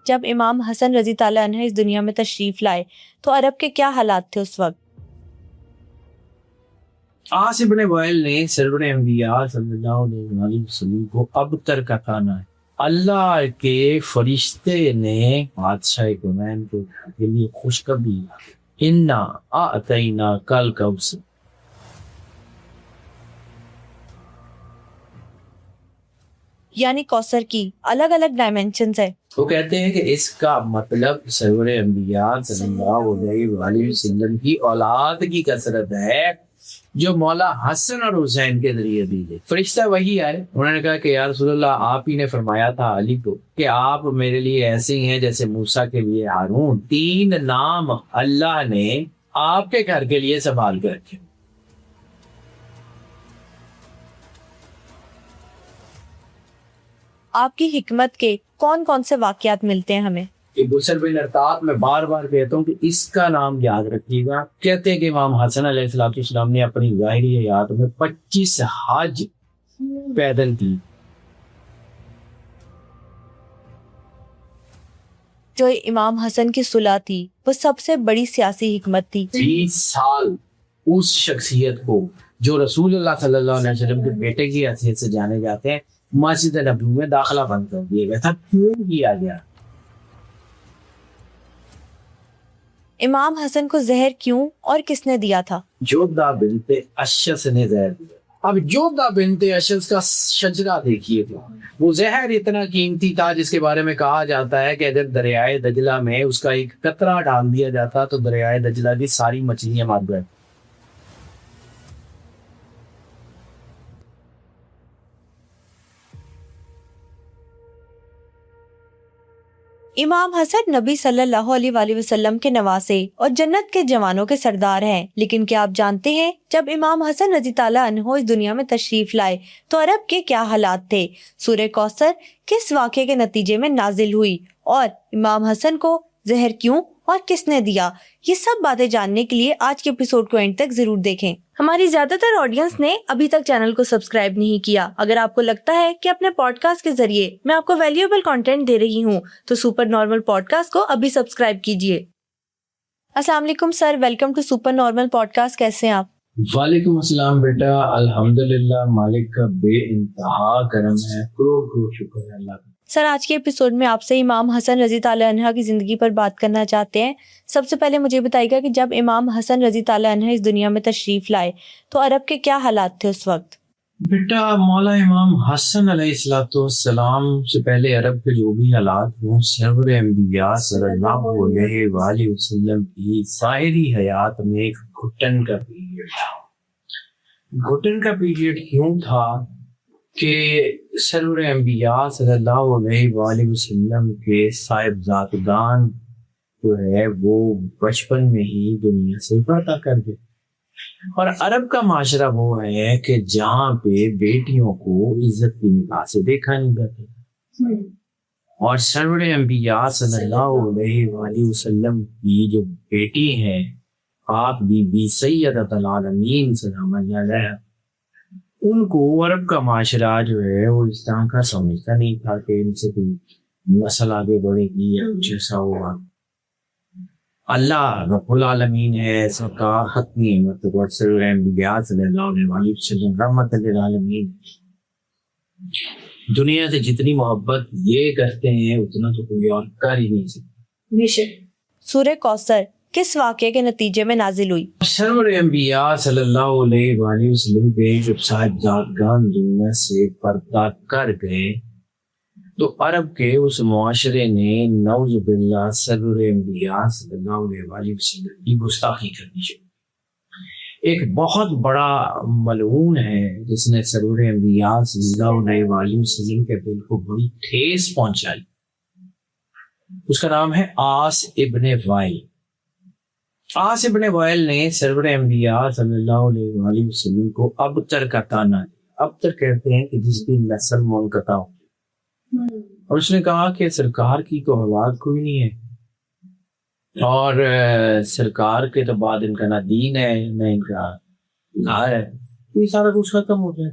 جب امام حسن رضی تعالیٰ عنہ اس دنیا میں تشریف لائے تو عرب کے کیا حالات تھے اس وقت؟ عاص ابن وائل نے سرور انبیاء صلی اللہ علیہ وسلم کو ابتر کا کہنا ہے۔ اللہ کے فرشتے نے بادشاہ کونین کو کے لیے خوشخبری انا اعطینا کل کوثر، یعنی کوثر کی الگ الگ ڈائمینشنز ہے۔ وہ کہتے ہیں کہ اس کا مطلب سرور انبیاء صلی اللہ علیہ وسلم کی اولاد کی کثرت ہے جو مولا حسن اور حسین کے ذریعے دی گئی۔ فرشتہ وہی آئے، انہوں نے کہا کہ یا رسول اللہ، آپ ہی نے فرمایا تھا علی کو کہ آپ میرے لیے ایسے ہی ہیں جیسے موسیٰ کے لیے ہارون۔ 3 نام اللہ نے آپ کے گھر کے لیے سنبھال کے رکھے۔ آپ کی حکمت کے کون کون سے واقعات ملتے ہیں ہمیں؟ بسر بن ارطاط میں بار بار کہتا ہوں کہ اس کا نام یاد رکھیے گا۔ کہتے ہیں کہ امام حسن علیہ السلام نے اپنی ظاہری حیات میں 25 حج پیدل کی۔ جو امام حسن کی صلح تھی وہ سب سے بڑی سیاسی حکمت تھی۔ 20 سال اس شخصیت کو جو رسول اللہ صلی اللہ علیہ وسلم کے بیٹے کی حیثیت سے جانے جاتے ہیں مسجد نبوی میں داخلہ بند کر دیا گیا تھا۔ کیوں کیا گیا؟ امام حسن کو زہر کیوں اور کس نے دیا تھا؟ جودہ بنت اشس نے زہر دیا۔ اب جودہ بنت اشس کا شجرہ دیکھیے گا، وہ زہر اتنا قیمتی تھا جس کے بارے میں کہا جاتا ہے کہ اگر دریائے دجلہ میں اس کا ایک قطرہ ڈال دیا جاتا تو دریائے دجلہ کی ساری مچھلیاں مار گئے۔ امام حسن نبی صلی اللہ علیہ وآلہ وسلم کے نواسے اور جنت کے جوانوں کے سردار ہیں، لیکن کیا آپ جانتے ہیں جب امام حسن رضی تعالیٰ عنہ اس دنیا میں تشریف لائے تو عرب کے کیا حالات تھے؟ سورہ کوثر کس واقعے کے نتیجے میں نازل ہوئی اور امام حسن کو زہر کیوں اور کس نے دیا؟ یہ سب باتیں جاننے کے لیے آج کے ایپیسوڈ کو اینڈ تک ضرور دیکھیں۔ ہماری زیادہ تر آڈینس نے ابھی تک چینل کو سبسکرائب نہیں کیا۔ اگر آپ کو لگتا ہے کہ اپنے پوڈ کاسٹ کے ذریعے میں آپ کو ویلیوبل کنٹینٹ دے رہی ہوں تو سپر نارمل پوڈ کاسٹ کو ابھی سبسکرائب کیجیے۔ السلام علیکم sir, welcome to super normal podcast. کیسے ہیں آپ؟ وعلیکم السلام بیٹا، الحمدللہ، مالک کا بے انتہا کرم ہے، کروڑ شکر ہے اللہ کا۔ سر، آج کے ایپیسوڈ میں آپ سے امام حسن رضی تعالیٰ عنہ کی زندگی پر بات کرنا چاہتے ہیں۔ سب سے پہلے مجھے بتائیے گا کہ جب امام حسن رضی تعالیٰ عنہ اس دنیا میں تشریف لائے تو عرب کے کیا حالات تھے اس وقت؟ بیٹا، مولا امام حسن علیہ السلام سے پہلے عرب کے جو بھی حالات ہوں، سرور انبیاء صلی اللہ علیہ وآلہ وسلم کی ظاہری حیات میں ایک گھٹن کا پیریڈ تھا۔ گھٹن کا پیریڈ کیوں تھا کہ سرور انبیاء صلی اللہ علیہ وآلہ وسلم کے صاحبزادگان جو ہے وہ بچپن میں ہی دنیا سے پردہ کر گئے، اور عرب کا معاشرہ وہ ہے کہ جہاں پہ بیٹیوں کو عزت کی نگاہ سے دیکھا نہیں جاتا، اور سرور انبیاء صلی اللہ علیہ وآلہ وسلم کی جو بیٹی ہے آپ بی بی سیدۃ العالمین سلام اللہ علیہ، ان کو عرب کا معاشرہ جو ہے وہ اس طرح کا سمجھتا نہیں تھا کہ ان سے کوئی نسل آگے بڑھے گی یا کچھ ایسا ہوگا۔ اللہ رب العالمین ہے سب کا حتمی مرتبہ سرور انبیاء صلی اللہ علیہ وسلم رحمت للعالمین۔ دنیا سے جتنی محبت یہ کرتے ہیں اتنا تو کوئی اور کر ہی نہیں سکتا۔ سورہ کوثر کس واقعے کے نتیجے میں نازل ہوئی؟ سرور انبیاء صلی اللہ علیہ وآلہ وسلم کے جب صاحبزادگان دنیا سے پردہ کر گئے تو عرب کے اس معاشرے نے نعوذ باللہ سرور انبیاء صلی اللہ علیہ وآلہ وسلم کی گستاخی کرنی شروع۔ ایک بہت بڑا ملعون ہے جس نے سرور انبیاء صلی اللہ علیہ وآلہ وسلم کے دل کو بڑی ٹھیس پہنچائی، اس کا نام ہے عاص ابن وائل۔ عاص ابن وائل نے سرور انبیاء صلی اللہ علیہ وآلہ وسلم کو ابتر کا تانا دیا۔ ابتر کہتے ہیں کہ جس کی نسل منقطع ہو، اور اس نے کہا کہ سرکار کی تو اولاد کوئی نہیں ہے، اور سرکار کے تو بعد ان کا نہ دین ہے نہ ان کا گھر ہے، یہ سارا کچھ ختم ہو جائے۔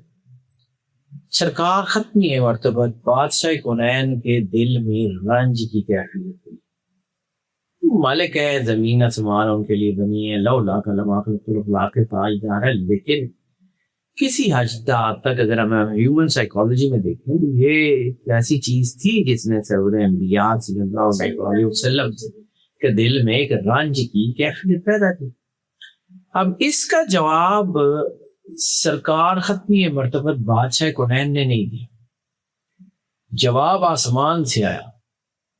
سرکار ختمی مرتبت بادشاہ کونین کے دل میں رنج کی کیفیت ہوئی. مالک ہے زمین آسمان ان کے لیے بنی ہے، لولا کلمہ اللہ کے تاجدار ہے، لیکن کسی حد تک اگر ہم ہیومن سائیکالوجی میں دیکھیں تو یہ ایسی چیز تھی جس نے سرور انبیاء صلی اللہ علیہ وسلم کے دل میں ایک رنج کی کیفیت پیدا کی. اب اس کا جواب سرکار ختمی مرتبت بادشاہ کونین نے نہیں دیا. جواب آسمان سے آیا،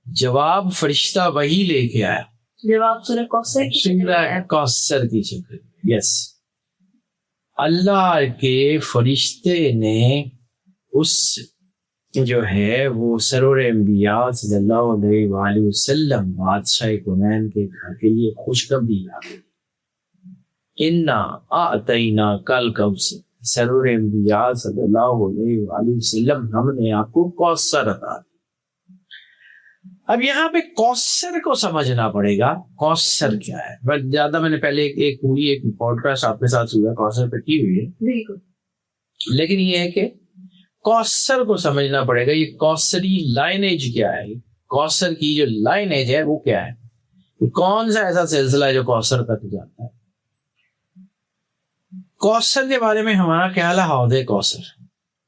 جواب فرشتہ وہی لے کے آیا، جواب سورہ کوثر کی شکل. یس، اللہ کے فرشتے نے اس جو ہے وہ سرور انبیاء صلی اللہ علیہ وآلہ وسلم بادشاہ کونین کے گھر کے لیے خوشخبری لا دی. انا اعطینا کل کوثر، سرور انبیاء صلی اللہ علیہ وآلہ وسلم ہم نے آپ کو کوثر عطا دی. اب یہاں پہ کوثر کو سمجھنا پڑے گا. کوثر کیا ہے؟ بس زیادہ میں نے پہلے ایک پوڈ کاسٹ آپ کے ساتھ ہوا کوثر پہ کی ہوئی ہے، بالکل، لیکن یہ ہے کہ کوثر کو سمجھنا پڑے گا. یہ کوثری لائنیج کیا ہے؟ کوثر کی جو لائنیج ہے وہ کیا ہے؟ کون سا ایسا سلسلہ ہے جو کوثر تک جاتا ہے؟ کوثر کے بارے میں ہمارا خیال ہے حوض کوثر،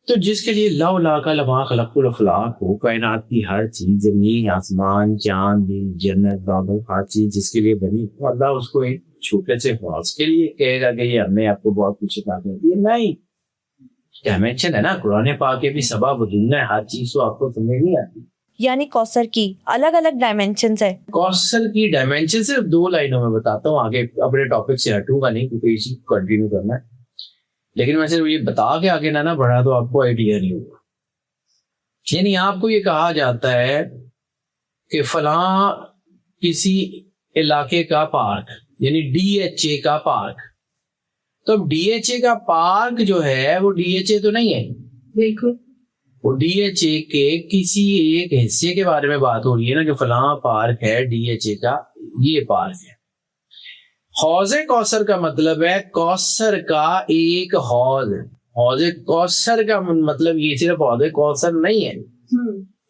تو جس کے لیے لو لا کا لما خلق الافلاق ہو، کائنات کی ہر چیز، زمین آسمان چاند جنت بادل، ہر چیز جس کے لیے بنی، تو اللہ اس کو ایک چھوٹے سے حوض کے لیے کہے گا کہ یہ ہم نے آپ کو بہت کچھ عطا کر دیا. نہیں، ڈائمینشن ہے نا. قرآن پاک کے بھی سبب وجود ہے، ہر چیز تو آپ کو سمجھ نہیں آتی. یعنی کوثر کی الگ الگ ڈائمینشنز ہے. کوثر کی ڈائمینشن صرف 2 لائنوں میں بتاتا ہوں، آگے اپنے ٹاپک سے ہٹوں گا نہیں کیونکہ اسی کو کنٹینیو کرنا ہے. لیکن میں صرف یہ بتا کے آگے نہ بڑھا تو آپ کو آئیڈیا نہیں ہوگا. یعنی آپ کو یہ کہا جاتا ہے کہ فلاں کسی علاقے کا پارک، یعنی DHA کا پارک، تو DHA کا پارک جو ہے وہ DHA تو نہیں ہے. بالکل، وہ DHA کے کسی ایک حصے کے بارے میں بات ہو رہی ہے نا کہ فلاں پارک ہے DHA کا، یہ پارک ہے. حوض کوثر کا مطلب ہے کوثر کا ایک حوض. حوض کوثر کا مطلب یہ صرف حوض کوثر نہیں ہے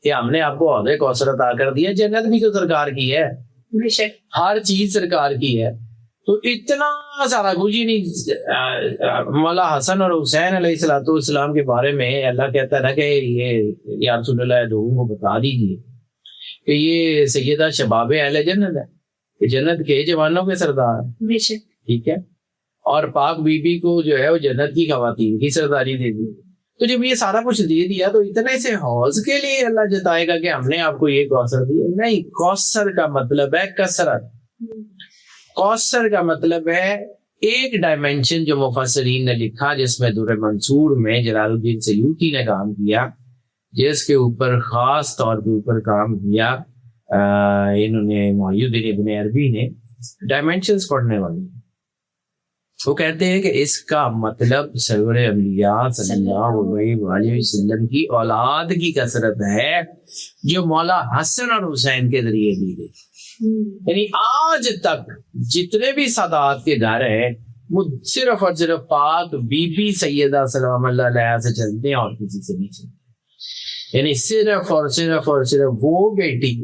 کہ ہم نے آپ کو حوض کوثر عطا کر دیا. جنت بھی تو سرکار کی ہے، ہر چیز سرکار کی ہے. تو اتنا سارا کچھ ہی نہیں. مولا حسن اور حسین علیہ السلام کے بارے میں اللہ کہتا ہے نا کہ یہ یا رسول اللہ لوگوں کو بتا دیجیے کہ یہ سیدہ شباب اہل جنت ہے، کہ جنت کے جوانوں کے سردار، ٹھیک ہے. اور پاک بی بی کو جو ہے وہ جنت کی خواتین کی سرداری دے دی. تو جب یہ سارا کچھ دے دیا تو اتنے سے حوض کے لیے اللہ جتائے گا کہ ہم نے آپ کو یہ کوثر دیا؟ نہیں. کوثر کا مطلب ہے کثرت. کوثر کا مطلب ہے ایک ڈائمینشن جو مفسرین نے لکھا، جس میں در منصور میں جلال الدین سیوطی نے کام کیا، جس کے اوپر خاص طور کے اوپر کام کیا انہوں نے محی الدین ابن عربی نے، ڈائمینشنز پڑھنے والی. وہ کہتے ہیں کہ اس کا مطلب سرور انبیاء صلی اللہ علیہ وسلم کی اولاد کی کثرت ہے جو مولا حسن اور حسین کے ذریعے دی گئی. یعنی آج تک جتنے بھی سادات کے گھر ہیں وہ صرف اور صرف پاک بی بی سیدہ سلام اللہ علیہ سے چلتے ہیں اور کسی سے نہیں چلتے. یعنی صرف اور صرف وہ بیٹی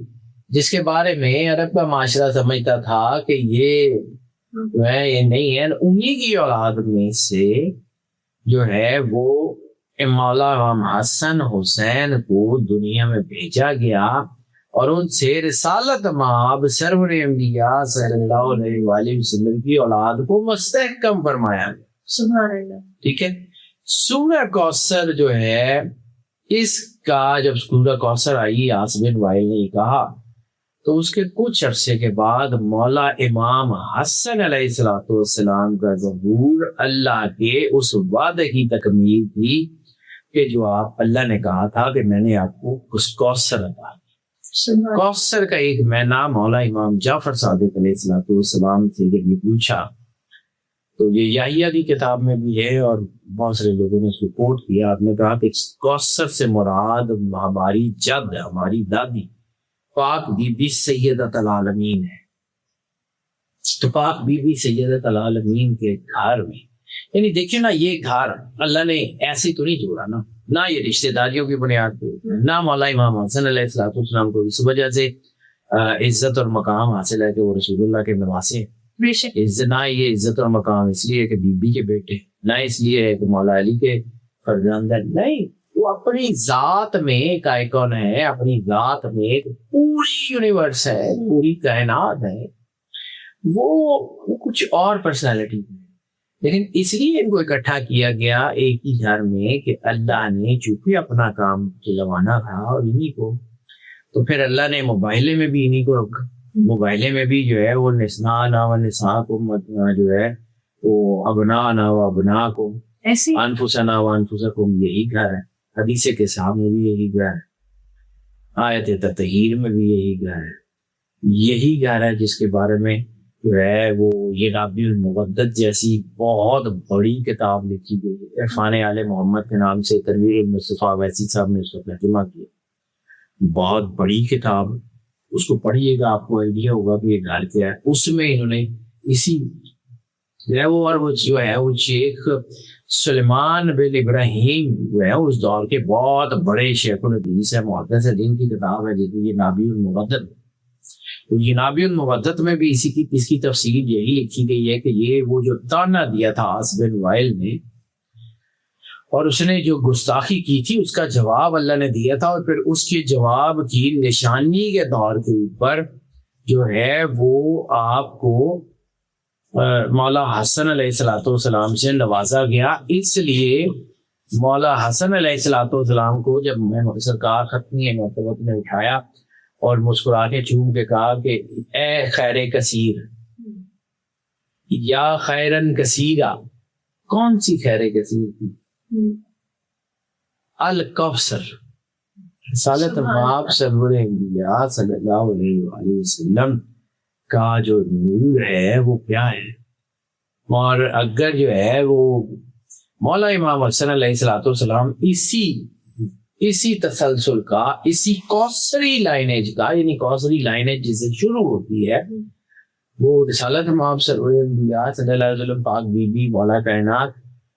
جس کے بارے میں عرب کا معاشرہ سمجھتا تھا کہ یہ نہیں ہے، انہی کی اولاد میں سے جو ہے وہ مولا امام حسن حسین کو دنیا میں بھیجا گیا اور ان سے رسالت مآب سرور انبیاء صلی اللہ علیہ وآلہ وسلم کی اولاد کو مستحکم فرمایا گیا. سبحان اللہ. ٹھیک ہے. سورہ کوثر جو ہے، اس کا جب سورہ کوثر آئی، آصف وائل نے کہا تو اس کے کچھ عرصے کے بعد مولا امام حسن علیہ السلام کا ظہور اللہ کے اس وعدے کی تکمیل تھی کہ جو آپ اللہ نے کہا تھا کہ میں نے آپ کو اس کوثر عطا کی. کوثر کا ایک معنی مولا امام جعفر صادق علیہ السلام سے جب یہ پوچھا تو یہ یحییٰ کی کتاب میں بھی ہے اور بہت سارے لوگوں نے سپورٹ کیا. آپ نے کہا کہ کوثر سے مراد ہماری جد، ہماری دادی پاک بی بی سیدۃ العالمین ہے. تو پاک بی بی سیدۃ العالمین کے گھر میں یعنی دیکھیے نا یہ گھر اللہ نے ایسے تو نہیں جوڑا نا، نہ یہ رشتہ داریوں کی بنیاد پہ، نہ مولا امام حسن علیہ السلام کو اس وجہ سے عزت اور مقام حاصل ہے کہ وہ رسول اللہ کے نواسے ہیں۔ عزت نہ یہ عزت اور مقام اس لیے کہ بی بی کے بیٹے، نہ اس لیے کہ مولا علی کے فرزند ہیں، نہیں، وہ اپنی ذات میں ایک آئیکن ہے، اپنی ذات میں ایک پوری یونیورس ہے، پوری کائنات ہے، وہ کچھ اور پرسنالٹی ہے، لیکن اس لیے ان کو اکٹھا کیا گیا ایک ہی گھر میں کہ اللہ نے چونکہ اپنا کام چلوانا تھا اور انہی کو، تو پھر اللہ نے موبائلے میں بھی انہی کو رکھا، موبائلے میں بھی جو ہے وہ نساءنا و نساءکم جو ہے وہ ابناءنا و ابناءکم انفسنا و انفسکم، یہی گھر ہے، حدیث کے سامنے بھی یہی گھر ہے، آیت تطہیر میں بھی یہی گھر ہے، یہی گھر ہے جس کے بارے میں جو ہے وہ یہ رابع المودت جیسی بہت بڑی کتاب لکھی گئی ہے، عرفان آل محمد کے نام سے تنویر المصطفیٰ ویسی صاحب نے اس کو ترجمہ کیا، بہت بڑی کتاب، اس کو پڑھیے گا آپ کو آئیڈیا ہوگا کہ یہ گھر کیا ہے۔ اس میں انہوں نے اسی جو ہے وہ جو ہے وہ شیخ سلیمان بن ابراہیم جو ہے اس دور کے بہت بڑے شیخ الحدیث ہے، محدث دین کی کتاب ہے جس میں یہ نابی المودت، تو یہ نابی المودت میں بھی اس کی تفسیر یہی لکھی گئی ہے کہ یہ وہ جو تانا دیا تھا عاص بن وائل نے، اور اس نے جو گستاخی کی تھی اس کا جواب اللہ نے دیا تھا، اور پھر اس کے جواب کی نشانی کے طور کے اوپر جو ہے وہ آپ کو مولا حسن علیہ السلام سے نوازا گیا۔ اس لیے مولا حسن علیہ السلام کو جب میں سرکار ختمی مرتبہ نے اٹھایا اور مسکرا کے چوم کے کہا کہ اے خیر کثیر یا خیرن کثیرا، کون سی خیر کثیر تھی؟ الکوثر، رسالت مآب سرور انبیاء صلی اللہ علیہ وآلہ وسلم کا جو نور ہے وہ کیا ہے، اور اگر جو ہے وہ مولا امام حسن علیہ السلام اسی تسلسل کا، اسی کوثری لائنیج کا، یعنی کوثری لائنیج جس سے شروع ہوتی ہے وہ رسالت مآب سرور انبیاء صلی اللہ علیہ وسلم، پاک بی بی، مولا کائنات،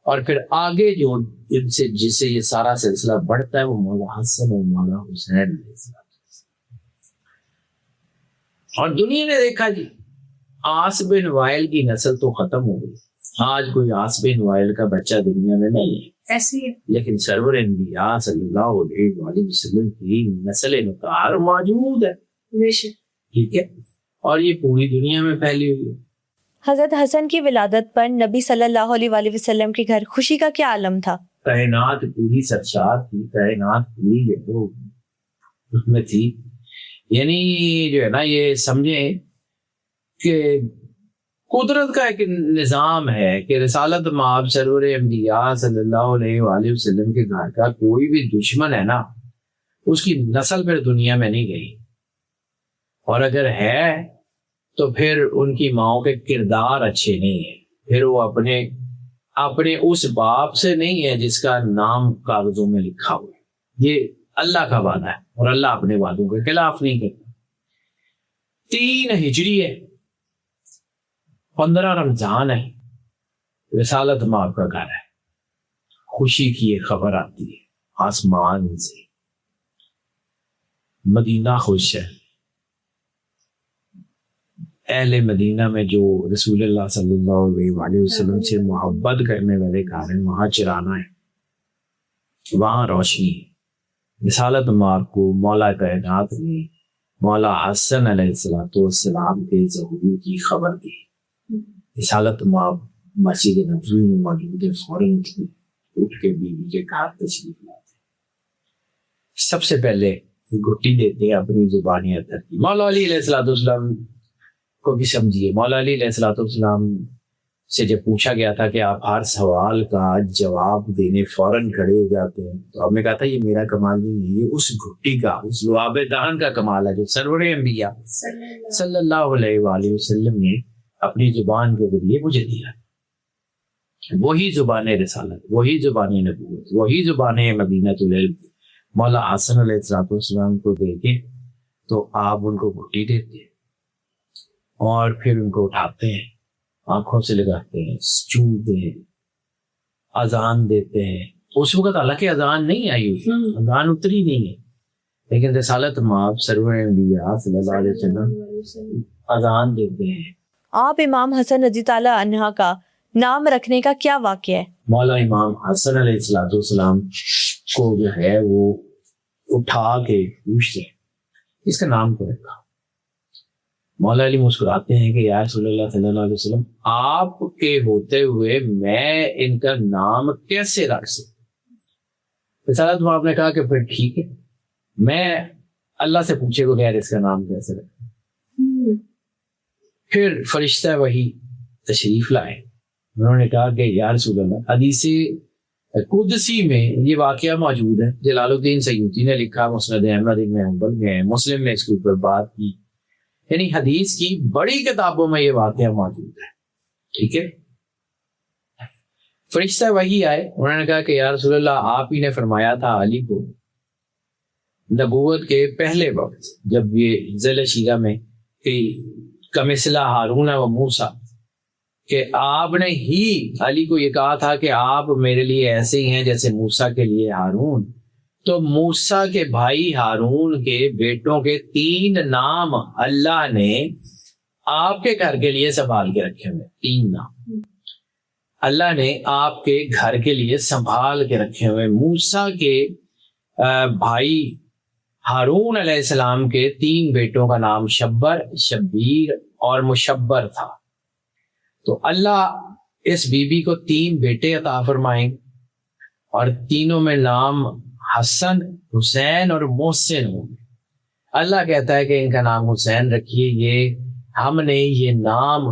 اور پھر آگے جو ان سے جس سے یہ سارا سلسلہ بڑھتا ہے وہ مولا حسن اور مولا حسین علیہ السلام۔ اور دنیا نے دیکھا جی عاص بن وائل کی نسل تو ختم ہو گئی، آج کوئی عاص بن وائل کا بچہ دنیا میں نہیں ہے، ایسی ہے، لیکن سرور انبیاء صلی اللہ علیہ وآلہ وسلم کی نسل نکار موجود ہے، ٹھیک ہے، اور یہ پوری دنیا میں پھیلی ہوئی ہے۔ حضرت حسن کی ولادت پر نبی صلی اللہ علیہ وآلہ وسلم کے گھر خوشی کا کیا عالم تھا؟ کائنات پوری سرشار تھی، کائنات پوری جو اس میں تھی، یعنی جو ہے نا یہ سمجھیں کہ قدرت کا ایک نظام ہے کہ رسالت مآب سرور انبیاء صلی اللہ علیہ وآلہ وسلم کے گھر کا کوئی بھی دشمن ہے نا اس کی نسل پھر دنیا میں نہیں گئی، اور اگر ہے تو پھر ان کی ماؤں کے کردار اچھے نہیں ہیں، پھر وہ اپنے اس باپ سے نہیں ہے جس کا نام کاغذوں میں لکھا ہوا ہے، یہ اللہ کا وعدہ ہے اور اللہ اپنے وعدوں کے خلاف نہیں کرتا۔ 3 ہجری ہے، 15 رمضان ہے، رسالت مآب کا گھر ہے، خوشی کی ایک خبر آتی ہے آسمان سے، مدینہ خوش ہے، اہل مدینہ میں جو رسول اللہ صلی اللہ علیہ وآلہ وسلم سے محبت کرنے والے گھر ہیں وہاں چرانا ہے، وہاں روشنی ہے۔ رسالت مآب کو مولا کائنات نے مولا حسن علیہ السلام کے ظہور کی خبر دی۔ رسالت مآب مسجد نبوی میں موجود ہے، فوراً اٹھ کے بیوی کے گھر تشریف لاتے، سب سے پہلے گھٹی دیتے ہیں اپنی زبانی ادب کی۔ مولا علی علیہ السلام کو بھی سمجھیے، مولا علی علیہ السلام سے جب پوچھا گیا تھا کہ آپ ہر سوال کا جواب دینے فوراً کھڑے ہو جاتے ہیں، تو آپ نے کہا تھا یہ میرا کمال نہیں ہے، یہ اس گھٹی کا، اس لعاب دہن کا کمال ہے جو سرور انبیاء صلی اللہ علیہ وآلہ وسلم نے اپنی زبان کے ذریعے مجھے دیا۔ وہی زبان رسالت، وہی زبان نبوت، وہی زبان مدینۃ العلم مولا حسن علیہ السلام کو دے کے تو آپ ان کو گھٹی دیتے اور پھر ان کو اٹھاتے ہیں، آنکھوں سے لگاتے ہیں، چومتے ہیں، اذان دیتے ہیں. اس وقت حالانکہ اذان نہیں آئی ہوئی, اذان اتری نہیں ہے, لیکن رسالت مآب سرور انبیاء صلی اللہ علیہ وسلم اذان دیتے ہیں. آپ امام حسن رضی تعالیٰ عنہ کا نام رکھنے کا کیا واقعہ ہے؟ مولا امام حسن علیہ السلام کو جو ہے وہ اٹھا کے پوچھتے ہیں اس کا نام کیا رکھا. مولا علی مسکراتے ہیں کہ یا رسول اللہ صلی اللہ علیہ وسلم, آپ کے ہوتے ہوئے میں ان کا نام کیسے رکھ سکتا. رسالت مآب نے کہا کہ پھر ٹھیک ہے, میں اللہ سے پوچھے بغیر اس کا نام کیسے رکھا. پھر فرشتہ وحی تشریف لائے, انہوں نے کہا کہ یا رسول اللہ, حدیث قدسی میں یہ واقعہ موجود ہے, جلال الدین سیوطی نے لکھا, مسند احمد بن حنبل میں, مسلم نے اس کے اوپر بات کی, یعنی حدیث کی بڑی کتابوں میں یہ واقعہ موجود ہے. ٹھیک ہے, فرشتہ وحی آئے, انہوں نے کہا کہ یا رسول اللہ, آپ ہی نے فرمایا تھا علی کو نبوت کے پہلے وقت جب یہ ذیل شیرہ میں کہ کمثلہ ہارون و موسیٰ, کہ آپ نے ہی علی کو یہ کہا تھا کہ آپ میرے لیے ایسے ہی ہیں جیسے موسیٰ کے لیے ہارون. تو موسیٰ کے بھائی ہارون کے بیٹوں کے 3 نام اللہ نے آپ کے گھر کے لیے سنبھال کے رکھے ہوئے. 3 نام اللہ نے آپ کے گھر کے لیے سنبھال کے رکھے ہوئے. موسیٰ کے بھائی ہارون علیہ السلام کے 3 بیٹوں کا نام شبر, شبیر اور مشبر تھا. تو اللہ اس بی بی کو 3 بیٹے عطا فرمائیں اور تینوں میں نام حسن, حسین اور محسن ہوں. اللہ کہتا ہے کہ ان کا نام حسین رکھیے, یہ ہم نے یہ نام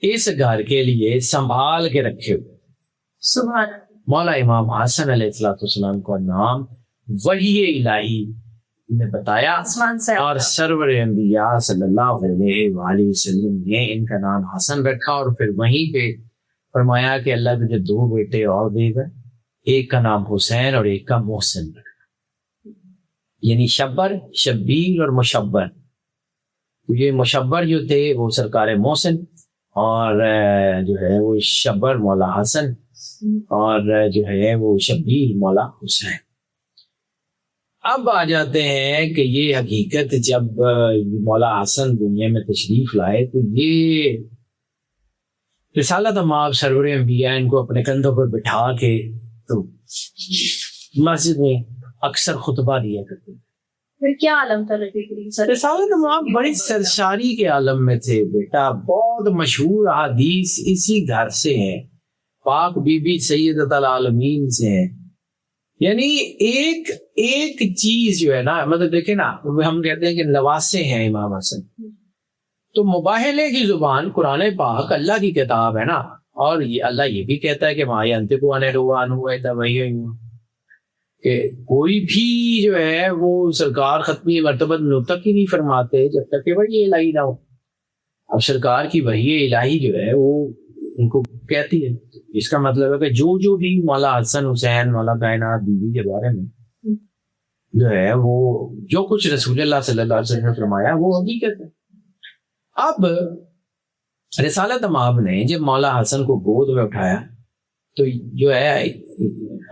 اس گھر کے لیے سنبھال کے رکھے ہوئے. سبحان اللہ. مولا امام حسن علیہ السلام کا نام وحی الہی نے بتایا اور سرور انبیاء صلی اللہ علیہ وآلہ وسلم نے ان کا نام حسن رکھا, اور پھر وہیں پہ فرمایا کہ اللہ تجھے 2 بیٹے اور دے گا, ایک کا نام حسین اور ایک کا محسن رکھا. یعنی شبر, شبیر اور مشبر. یہ مشبر جو تھے وہ سرکار محسن, اور جو ہے وہ شبر مولا حسن, اور جو ہے وہ شبیر مولا حسین. اب آ جاتے ہیں کہ یہ حقیقت جب مولا حسن دنیا میں تشریف لائے تو یہ رسالت مآب سرور انبیاء ان کو اپنے کندھوں پر بٹھا کے تو مسجد میں اکثر خطبہ دیا کرتے. پھر کیا عالم تھا نبی کریم صلی اللہ علیہ وسلم؟ رسالت مآب بڑی سرشاری کے عالم میں تھے بیٹا. بہت مشہور حدیث اسی گھر سے ہے, پاک بی بی سیدۃ العالمین سے ہے. یعنی ایک چیز جو ہے نا, مطلب دیکھیں نا, ہم کہتے ہیں کہ نواسے ہیں امام حسن, تو مباہلے کی زبان قرآن پاک اللہ کی کتاب ہے نا, اور یہ اللہ یہ بھی کہتا ہے کہ ما ینطق عن الہوی, کہ کوئی بھی جو ہے وہ سرکار ختمی مرتبہ تک ہی نہیں فرماتے جب تک کہ وحی الہی نہ ہو. اب سرکار کی وحی الہی جو ہے وہ ان کو کہتی ہے. اس کا مطلب ہے کہ جو بھی مولا حسن حسین مولا کائنات بیوی کے بارے میں جو ہے وہ جو کچھ رسول اللہ صلی اللہ علیہ وسلم نے فرمایا وہ حقیقت ہے. اب رسالت مآب نے جب مولا حسن کو گود میں اٹھایا تو جو ہے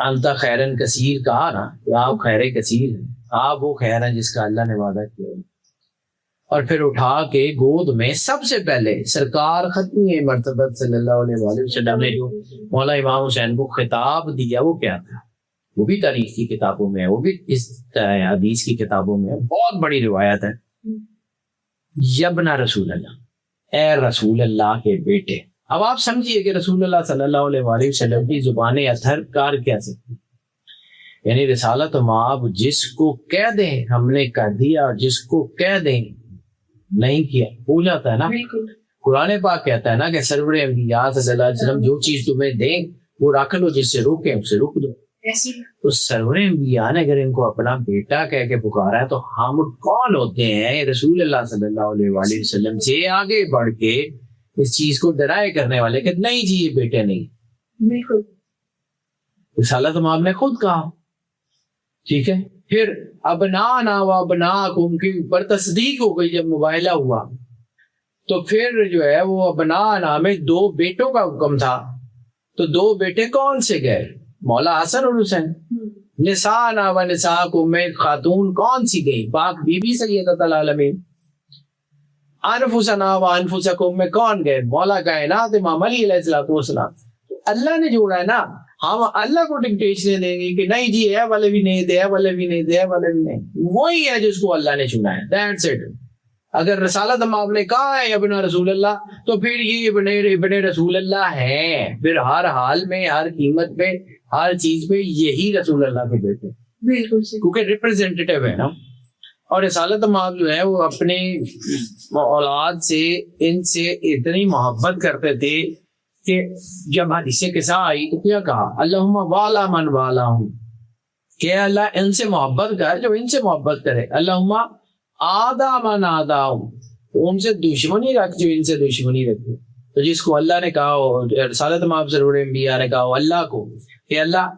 انت خیرن کثیر کہا نا, آپ خیر کثیر ہیں, آپ وہ خیر ہیں جس کا اللہ نے وعدہ کیا. اور پھر اٹھا کے گود میں سب سے پہلے سرکار ختمی مرتبہ صلی اللہ علیہ وسلم نے جو مولا امام حسین کو خطاب دیا وہ کیا تھا, وہ بھی تاریخ کی کتابوں میں ہے, وہ بھی اس حدیث کی کتابوں میں ہے, بہت بڑی روایت ہے. یبنا رسول اللہ, اے رسول اللہ کے بیٹے. اب آپ سمجھیے کہ رسول اللہ صلی اللہ علیہ وسلم کی زبان اطہر کار کیا سکتی, یعنی رسالت مآب جس کو کہہ دیں ہم نے کر دیا, اور جس کو کہہ دیں نہیں کیا بھول جاتا ہے نا. قرآن پاک کہتا ہے نا کہ سرور انبیاء صلی اللہ علیہ وسلم جو چیز تمہیں دیں وہ رکھ لو, جس سے روکیں اسے روک دو. تو سرور انبیاء نے اگر ان کو اپنا بیٹا کہہ کے پکارا ہے تو ہم کون ہوتے ہیں رسول اللہ صلی اللہ علیہ وآلہ وسلم سے آگے بڑھ کے اس چیز کو ڈرائے کرنے والے کہ نہیں جی یہ بیٹے نہیں. بالکل رسالت مآب نے خود کہا. ٹھیک ہے, پھر ابنانا و ابناکم کی پر تصدیق ہو گئی. جب مباہلہ ہوا تو پھر جو ہے وہ ابنانا میں 2 بیٹوں کا حکم تھا, تو دو بیٹے کون سے گئے؟ مولا حسن اور حسین. نسانا و نساکم میں خاتون کون سی گئی؟ پاک بی بی سیدۃ العالمین. انفسنا و انفسکم میں کون گئے؟ مولا کائنات امام علی علیہ السلام. اللہ نے جوڑا ہے نا. ہم اللہ کو ڈکٹیشن دیں گے کہ نہیں جی اے والے بھی نہیں دے والے بھی نہیں دے والے بھی نہیں. وہی ہے جس کو اللہ نے چنا ہے. That's it. اگر رسالت ہم آپ نے کہا ہے ابن رسول اللہ تو پھر یہ ابن رسول اللہ ہے. پھر ہر حال میں ہر قیمت پہ ہر چیز پہ یہی رسول اللہ کے بیٹے. بالکل کیونکہ ریپرزینٹیٹیو ہے نا. اور رسالت مآب جو ہے وہ اپنے اولاد سے ان سے اتنی محبت کرتے تھے کہ جب حدیث قصہ آئی تو کیا کہا؟ اللہم والا من والا ہوں، کہ اللہ ان سے محبت کر جو ان سے محبت کرے. اللہم آدھا من آدھا ہوں، ان سے دشمنی رکھ جو ان سے دشمنی رکھے. تو جس کو اللہ نے کہا ہو، رسالت مآب ضرور انبیاء نے کہا ہو اللہ کو کہ اللہ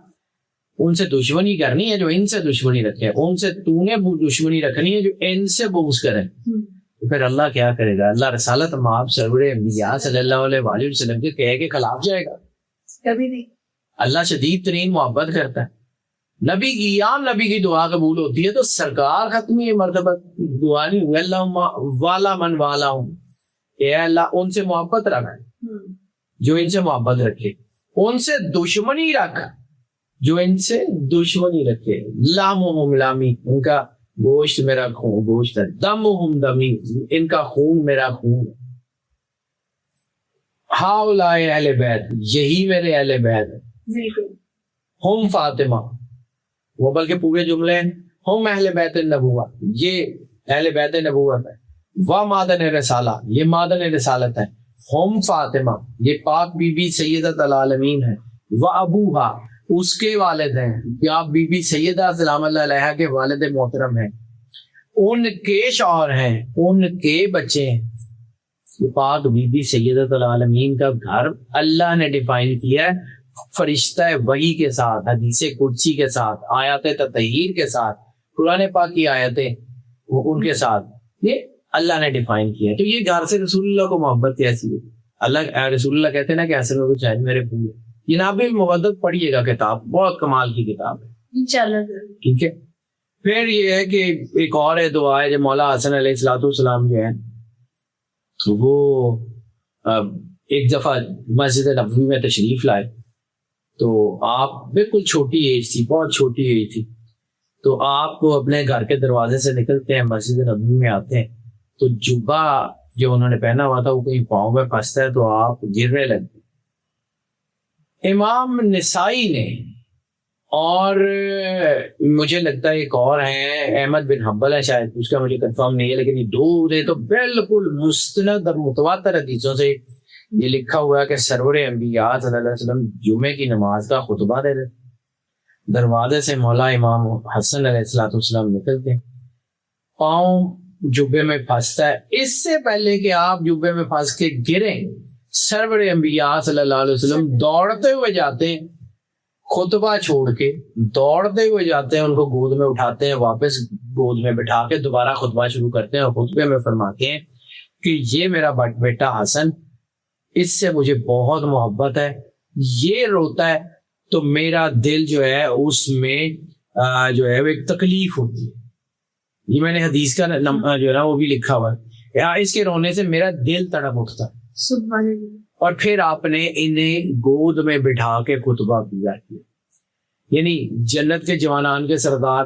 ان سے دشمنی کرنی ہے جو ان سے دشمنی رکھے، ان سے تو نے دشمنی رکھنی ہے جو ان سے بغض کرے. پھر اللہ کیا کرے گا؟ اللہ رسالت مآب سرور انبیاء صلی اللہ علیہ وآلہ وسلم کے کہے کے خلاف جائے گا؟ کبھی نہیں. اللہ شدید ترین محبت کرتا ہے. نبی کی عام نبی کی دعا قبول ہوتی ہے تو سرکار ختمی مرتبہ دعا نہیں ہوئی اللہ والا من والا ہوں، اے اللہ ان سے محبت رکھ جو ان سے محبت رکھے، ان سے دشمنی رکھ جو ان سے دشمنی رکھے. لامہم لامی، ان کا گوشت میرا خون گوشت ہے. دمہم دمی، ان کا خون میرا خون. ہاؤلاء اہل بیت، یہی میرے اہل بیت ہے. ہم فاطمہ، وہ بلکہ پورے جملے ہیں ہم اہل بیت النبوہ، یہ اہل بیت نبوت ہے. و مادن رسالہ، یہ مادن رسالت ہے. ہم فاطمہ، یہ پاک بی بی سیدۃ العالمین ہے. و ابوہا، اس کے والد ہیں، یا بی بی سیدہ سلام اللہ علیہ کے والد محترم ہیں. ان کے شوہر ہیں، ان کے بچے ہیں. یہ پاک بی بی سیدۃ العالمین کا گھر اللہ نے ڈیفائن کیا ہے فرشتہ وحی کے ساتھ، حدیث قدسی کے ساتھ، آیات تطہیر کے ساتھ، قرآن پاک کی آیتیں ان کے ساتھ. یہ اللہ نے ڈیفائن کیا ہے. تو یہ گھر سے رسول اللہ کو محبت کیسی ہے؟ اللہ رسول اللہ کہتے ہیں نا کہ اصل میں چاہیے میرے پھول. یہ نابل مودت پڑھیے گا کتاب، بہت کمال کی کتاب ہے انشاءاللہ. ٹھیک ہے. پھر یہ ہے کہ ایک اور ہے دعا ہے جو مولا حسن علیہ السلام جو ہے وہ ایک دفعہ مسجد نبوی میں تشریف لائے تو آپ بالکل چھوٹی ایج تھی، بہت چھوٹی ایج تھی. تو آپ کو اپنے گھر کے دروازے سے نکلتے ہیں، مسجد نبوی میں آتے ہیں تو جبہ جو انہوں نے پہنا ہوا تھا وہ کہیں پاؤں میں پھنستا ہے تو آپ گرنے لگتے. امام نسائی نے اور مجھے لگتا ہے ایک اور ہیں احمد بن حنبل ہے شاید، اس کا مجھے کنفرم نہیں ہے، لیکن یہ دو نے تو بالکل مستند اور متواتر حدیثوں سے یہ لکھا ہوا ہے کہ سرور انبیاء صلی اللہ علیہ وسلم جمعے کی نماز کا خطبہ دے رہے، دروازے سے مولا امام حسن علیہ السلام نکلتے ہیں، پاؤں جبے میں پھنستا ہے. اس سے پہلے کہ آپ جبے میں پھنس کے گریں، سرور انبیاء صلی اللہ علیہ وسلم دوڑتے ہوئے جاتے ہیں، خطبہ چھوڑ کے دوڑتے ہوئے جاتے ہیں، ان کو گود میں اٹھاتے ہیں، واپس گود میں بٹھا کے دوبارہ خطبہ شروع کرتے ہیں اور خطبے میں فرماتے ہیں کہ یہ میرا بیٹا حسن، اس سے مجھے بہت محبت ہے، یہ روتا ہے تو میرا دل جو ہے اس میں جو ہے وہ ایک تکلیف ہوتی ہے. یہ میں نے حدیث کا جو ہے نا وہ بھی لکھا ہوا ہے، اس کے رونے سے میرا دل تڑپ اٹھتا ہے. اور پھر آپ نے انہیں گود میں بٹھا کے خطبہ کیا، یعنی جنت کے جوانان کے سردار.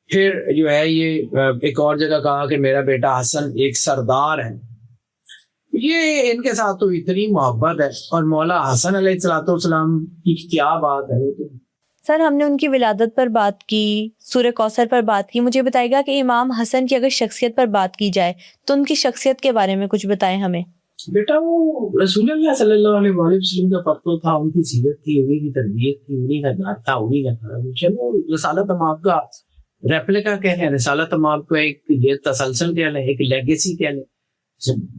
پھر جو ہے یہ ایک اور جگہ کہا کہ میرا بیٹا حسن ایک سردار ہے. یہ ان کے ساتھ تو اتنی محبت ہے. اور مولا حسن علیہ السلام کی کیا بات ہے. سر ہم نے ان کی ولادت پر بات کی، سورہ کوثر پر بات کی، مجھے بتائے گا کہ امام حسن کی اگر شخصیت پر بات کی جائے تو ان کی شخصیت کے بارے میں کچھ بتائیں ہمیں. بیٹا وہ رسول اللہ صلی اللہ علیہ وسلم کا پرتو تھا، ان کی سیرت تھی، انہیں کی تربیت تھی، انہیں کا گھر تھا، انہیں کا گھر. چلو رسالت مآب کا ریپلیکا کہہ ہیں، رسالت مآب کو ایک یہ تسلسل کہہ لیں، ایک لیگیسی کہہ لیں.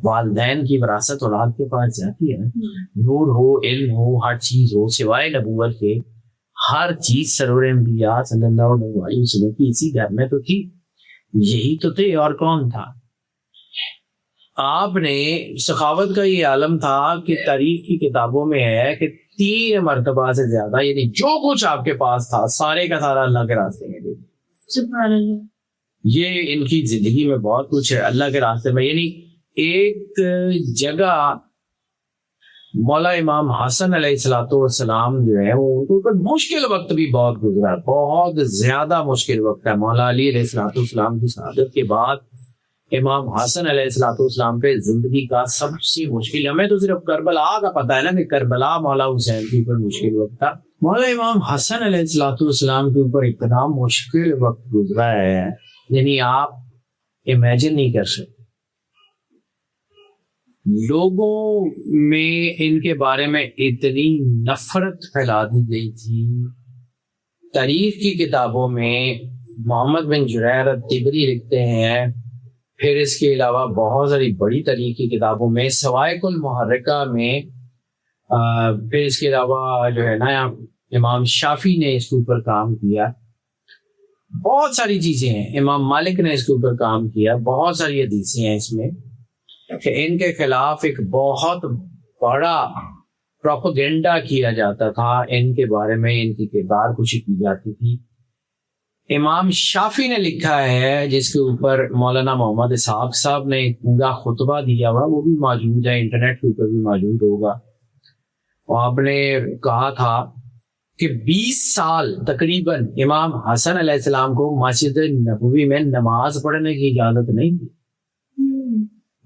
والدین کی وراثت اولاد کے پاس جاتی ہے، نور ہو، علم ہو، ہر چیز ہو، سوائے نبوت کے ہر چیز سرور انبیاء صلی اللہ علیہ وسلم کی اسی گھر میں تو تھی. یہی تو تھے، اور کون تھا. آپ نے سخاوت کا یہ عالم تھا کہ تاریخ کی کتابوں میں ہے کہ 3 مرتبہ سے زیادہ، یعنی جو کچھ آپ کے پاس تھا سارے کا سارا اللہ کے راستے میں دے دیا۔ سبحان اللہ۔ یہ ان کی زندگی میں بہت کچھ ہے اللہ کے راستے میں۔ یعنی ایک جگہ مولا امام حسن علیہ السلام جو ہے وہ ان کے اوپر مشکل وقت بھی بہت گزرا، بہت زیادہ مشکل وقت ہے۔ مولا علی علیہ السلام کی شہادت کے بعد امام حسن علیہ السلام پہ زندگی کا سب سے مشکل، ہمیں تو صرف کربلا کا پتہ ہے نا کہ کربلا مولا حسین کے اوپر مشکل وقت تھا، مولا امام حسن علیہ السلام کے اوپر اتنا مشکل وقت گزرا ہے یعنی آپ امیجن نہیں کر سکتے۔ لوگوں میں ان کے بارے میں اتنی نفرت پھیلا دی گئی تھی۔ تاریخ کی کتابوں میں محمد بن جریر الطبری لکھتے ہیں، پھر اس کے علاوہ بہت ساری بڑی تاریخ کی کتابوں میں سوائق المحرکہ میں، پھر اس کے علاوہ جو ہے نا امام شافعی نے اس کے اوپر کام کیا، بہت ساری چیزیں ہیں، امام مالک نے اس کے اوپر کام کیا، بہت ساری حدیثیں ہیں اس میں کہ ان کے خلاف ایک بہت بڑا پروپیگنڈا کیا جاتا تھا، ان کے بارے میں ان کی کردار کشی کی جاتی تھی۔ امام شافعی نے لکھا ہے جس کے اوپر مولانا محمد اسحاق صاحب نے ایک پورا خطبہ دیا ہوا، وہ بھی موجود ہے، انٹرنیٹ کے اوپر بھی موجود ہوگا۔ اور آپ نے کہا تھا کہ 20 سال تقریباً امام حسن علیہ السلام کو مسجد نبوی میں نماز پڑھنے کی اجازت نہیں تھی۔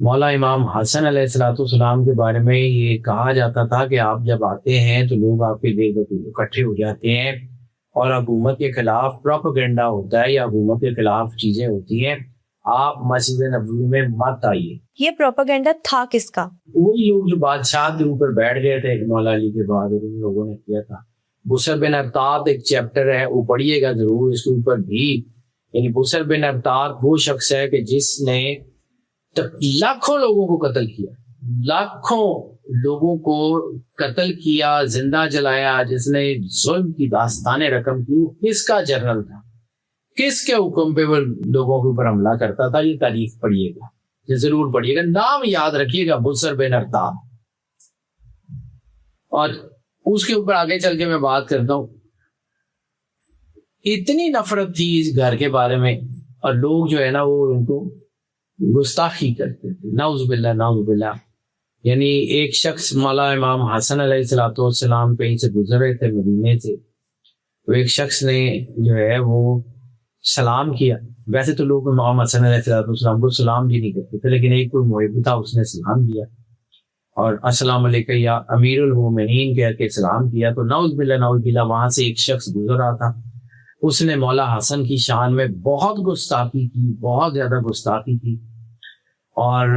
مولا امام حسن علیہ السلام کے بارے میں یہ کہا جاتا تھا کہ آپ جب آتے ہیں تو لوگ آپ کے دیکھ اکٹھے ہو جاتے ہیں اور حکومت کے خلاف پروپیگنڈا ہوتا ہے یا حکومت کے خلاف چیزیں ہوتی ہیں، آپ مسجد نبوی میں مت آئیے۔ یہ پروپیگنڈا تھا کس کا؟ وہی لوگ جو بادشاہ کے اوپر بیٹھ گئے تھے مولا علی کے بعد، ان لوگوں نے کیا تھا۔ بسر بن ارطاد ایک چیپٹر ہے، وہ پڑھیے گا ضرور، اس کے اوپر بھی یعنی بسر بن ارطاد وہ شخص ہے کہ جس نے لاکھوں لوگوں کو قتل کیا، لاکھوں لوگوں کو قتل کیا، زندہ جلایا، جس نے ظلم کی داستانیں رقم کی۔ کس کا جنرل تھا، کس کے حکم پہ وہ لوگوں کے اوپر حملہ کرتا تھا؟ یہ تاریخ پڑھیے گا، یہ ضرور پڑھیے گا، نام یاد رکھیے گا، بسر بن ارطاد۔ اور اس کے اوپر آگے چل کے میں بات کرتا ہوں۔ اتنی نفرت تھی اس گھر کے بارے میں، اور لوگ جو ہے نا وہ ان کو گستاخی کرتے تھے، نعوذ باللہ نعوذ باللہ۔ یعنی ایک شخص مولا امام حسن علیہ السلام کہیں سے گزر رہے تھے مدینے سے، تو ایک شخص نے جو ہے وہ سلام کیا۔ ویسے تو لوگ امام حسن علیہ السلام کو سلام بھی نہیں کرتے تھے، لیکن ایک کوئی محب تھا، اس نے سلام دیا اور السلام علیکم یا امیر المومنین کہہ کے سلام کیا۔ تو نعوذ باللہ وہاں سے ایک شخص گزر رہا تھا، اس نے مولا حسن کی شان میں بہت گستاخی کی، بہت زیادہ گستاخی کی، اور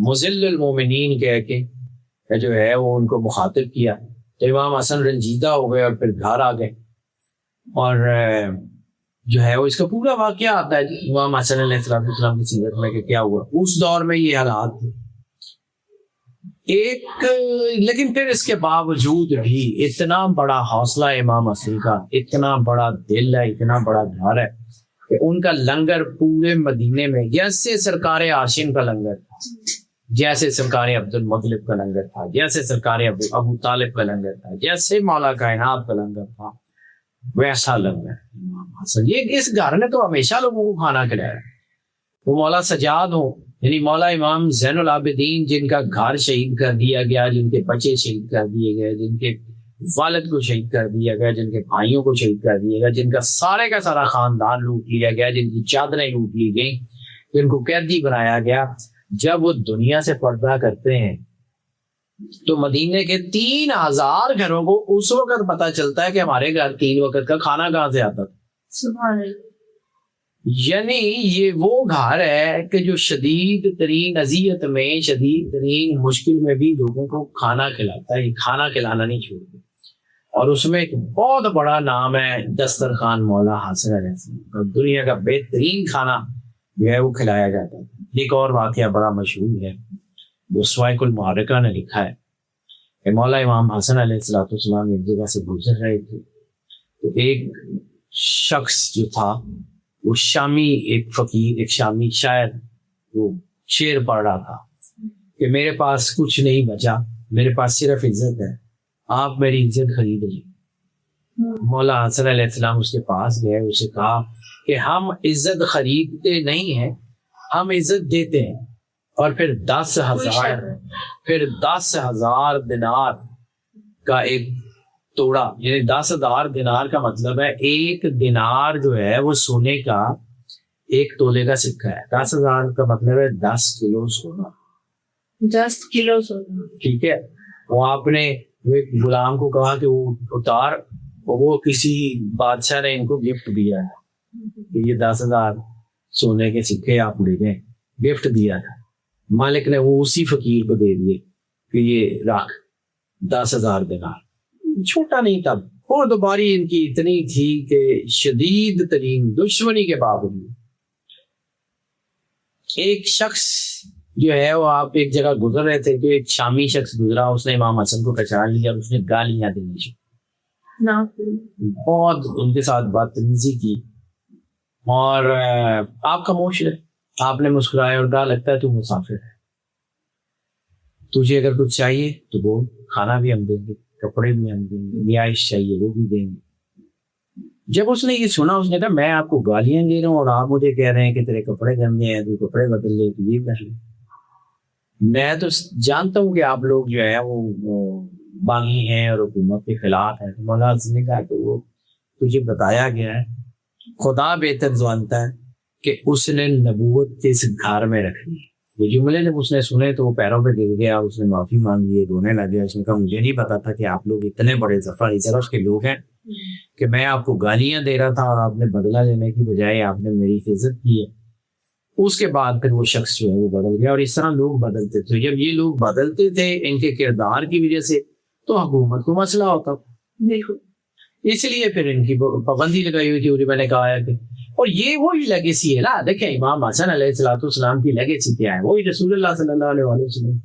مذل المومنین کہہ کے جو ہے وہ ان کو مخاطب کیا۔ تو امام حسن رنجیدہ ہو گئے اور پھر گھر آ گئے، اور جو ہے وہ اس کا پورا واقعہ آتا ہے امام حسن علیہ السلام کی سیرت میں کہ کیا ہوا اس دور میں، یہ حالات تھے۔ لیکن پھر اس کے باوجود بھی اتنا بڑا حوصلہ امام حسن کا، اتنا بڑا دل ہے، اتنا بڑا گھر ہے کہ ان کا لنگر پورے مدینے میں جیسے سرکار ہاشم کا لنگر تھا، جیسے سرکار عبد المطلب کا لنگر تھا، جیسے سرکار ابو طالب کا لنگر تھا، جیسے مولا کائنات کا لنگر تھا، ویسا لنگر امام حسن۔ یہ اس گھر نے تو ہمیشہ لوگوں کو کھانا کھلایا۔ وہ مولا سجاد ہوں، یعنی مولا امام زین العابدین جن کا گھر شہید کر دیا گیا، جن کے بچے شہید کر دیے گئے، جن کے والد کو شہید کر دیا گیا، جن کے بھائیوں کو شہید کر دیا گیا، جن کا سارا خاندان لوٹ لیا گیا، جن کی چادریں لوٹ لی گئیں، جن کو قیدی بنایا گیا، جب وہ دنیا سے پردہ کرتے ہیں تو مدینے کے 3000 گھروں کو اس وقت پتہ چلتا ہے کہ ہمارے گھر 3 وقت کا کھانا کہاں سے آتا تھا۔ سبحان اللہ۔ یعنی یہ وہ گھر ہے کہ جو شدید ترین اذیت میں، شدید ترین مشکل میں بھی لوگوں کو کھانا کھلاتا ہے، کھانا کھلانا نہیں چھوڑتا۔ اور اس میں ایک بہت بڑا نام ہے دسترخوان مولا حسن علیہ السلام، دنیا کا بہترین کھانا جو ہے وہ کھلایا جاتا ہے۔ ایک اور واقعہ بڑا مشہور ہے، وہ سوائق المحرکہ نے لکھا ہے کہ مولا امام حسن علیہ السلام ایک جگہ سے گزر رہے تھے، تو ایک شخص جو تھا وہ شامی، ایک فقیر، ایک شامی شاعر، وہ شعر پڑھ رہا تھا کہ میرے پاس کچھ نہیں بچا، میرے پاس صرف عزت ہے، آپ میری عزت خرید لیں. مولا حسن علیہ السلام اس کے پاس گئے, اسے کہا کہ ہم عزت خریدتے نہیں ہیں, ہم عزت دیتے ہیں. اور پھر 10,000 دینار کا ایک توڑا, یعنی 10,000 دینار کا مطلب ہے ایک دینار جو ہے وہ سونے کا ایک تولے کا سکہ ہے. 10,000 کا مطلب ہے 10 کلو سونا. 10 کلو سونا. ٹھیک ہے. وہ آپ نے غلام کو کہا کہ وہ اتار, وہ کسی بادشاہ نے ان کو گفٹ دیا ہے کہ یہ 10,000 سونے کے سکے آپ لے جائیں, گفٹ دیا تھا. مالک نے وہ اسی فقیر کو دے دیے کہ یہ رکھ 10,000 دینار. چھوٹا نہیں تھا, اور دوباری ان کی اتنی تھی کہ شدید ترین دشمنی کے باوجود ایک شخص جو ہے وہ, آپ ایک جگہ گزر رہے تھے تو ایک شامی شخص گزرا, اس نے امام حسن کو پہچان لیا اور اس نے گالیاں دینی شروع, بہت ان کے ساتھ بدتمیزی کی. اور آپ خاموش رہے, آپ نے مسکرایا اور کہا لگتا ہے تو مسافر ہے, تجھے اگر کچھ چاہیے تو بول, کھانا بھی ہم دیں گے, کپڑے بھی ہم دیں گے, رہائش چاہیے وہ بھی دیں گے. جب اس نے یہ سنا اس نے کہا میں آپ کو گالیاں دے رہا ہوں اور آپ مجھے کہہ رہے ہیں کہ تیرے کپڑے گندے ہیں, تو کپڑے بدل لے, تو یہ کر لے. میں تو جانتا ہوں کہ آپ لوگ جو ہے وہ باغی ہیں اور حکومت کے خلاف ہیں. مولانا حسن نے کہا کہ وہ تجھے بتایا گیا ہے, خدا بہتر جانتا ہے کہ اس نے نبوت کے اس گھر میں رکھنی ہے. یہ جملے جب اس نے سنے تو وہ پیروں پہ گر گیا, اس نے معافی مانگ لی, رونے لگ گیا. اس نے کہا مجھے نہیں پتا تھا کہ آپ لوگ اتنے بڑے ظفر اس کے لوگ ہیں کہ میں آپ کو گالیاں دے رہا تھا اور آپ نے بدلہ لینے کی بجائے آپ نے میری عزت کی ہے. اس کے بعد پھر وہ شخص جو ہے وہ بدل گیا. اور اس طرح لوگ بدلتے تھے. جب یہ لوگ بدلتے تھے ان کے کردار کی وجہ سے تو حکومت کو مسئلہ ہوتا. اس لیے پھر ان کی پابندی لگائی ہوئی تھی. میں نے کہا ہے کہ اور یہ وہی لیگیسی ہے نا. دیکھیں امام حسن علیہ السلام کی لیگیسی کیا ہے, وہی رسول اللہ صلی اللہ علیہ وسلم.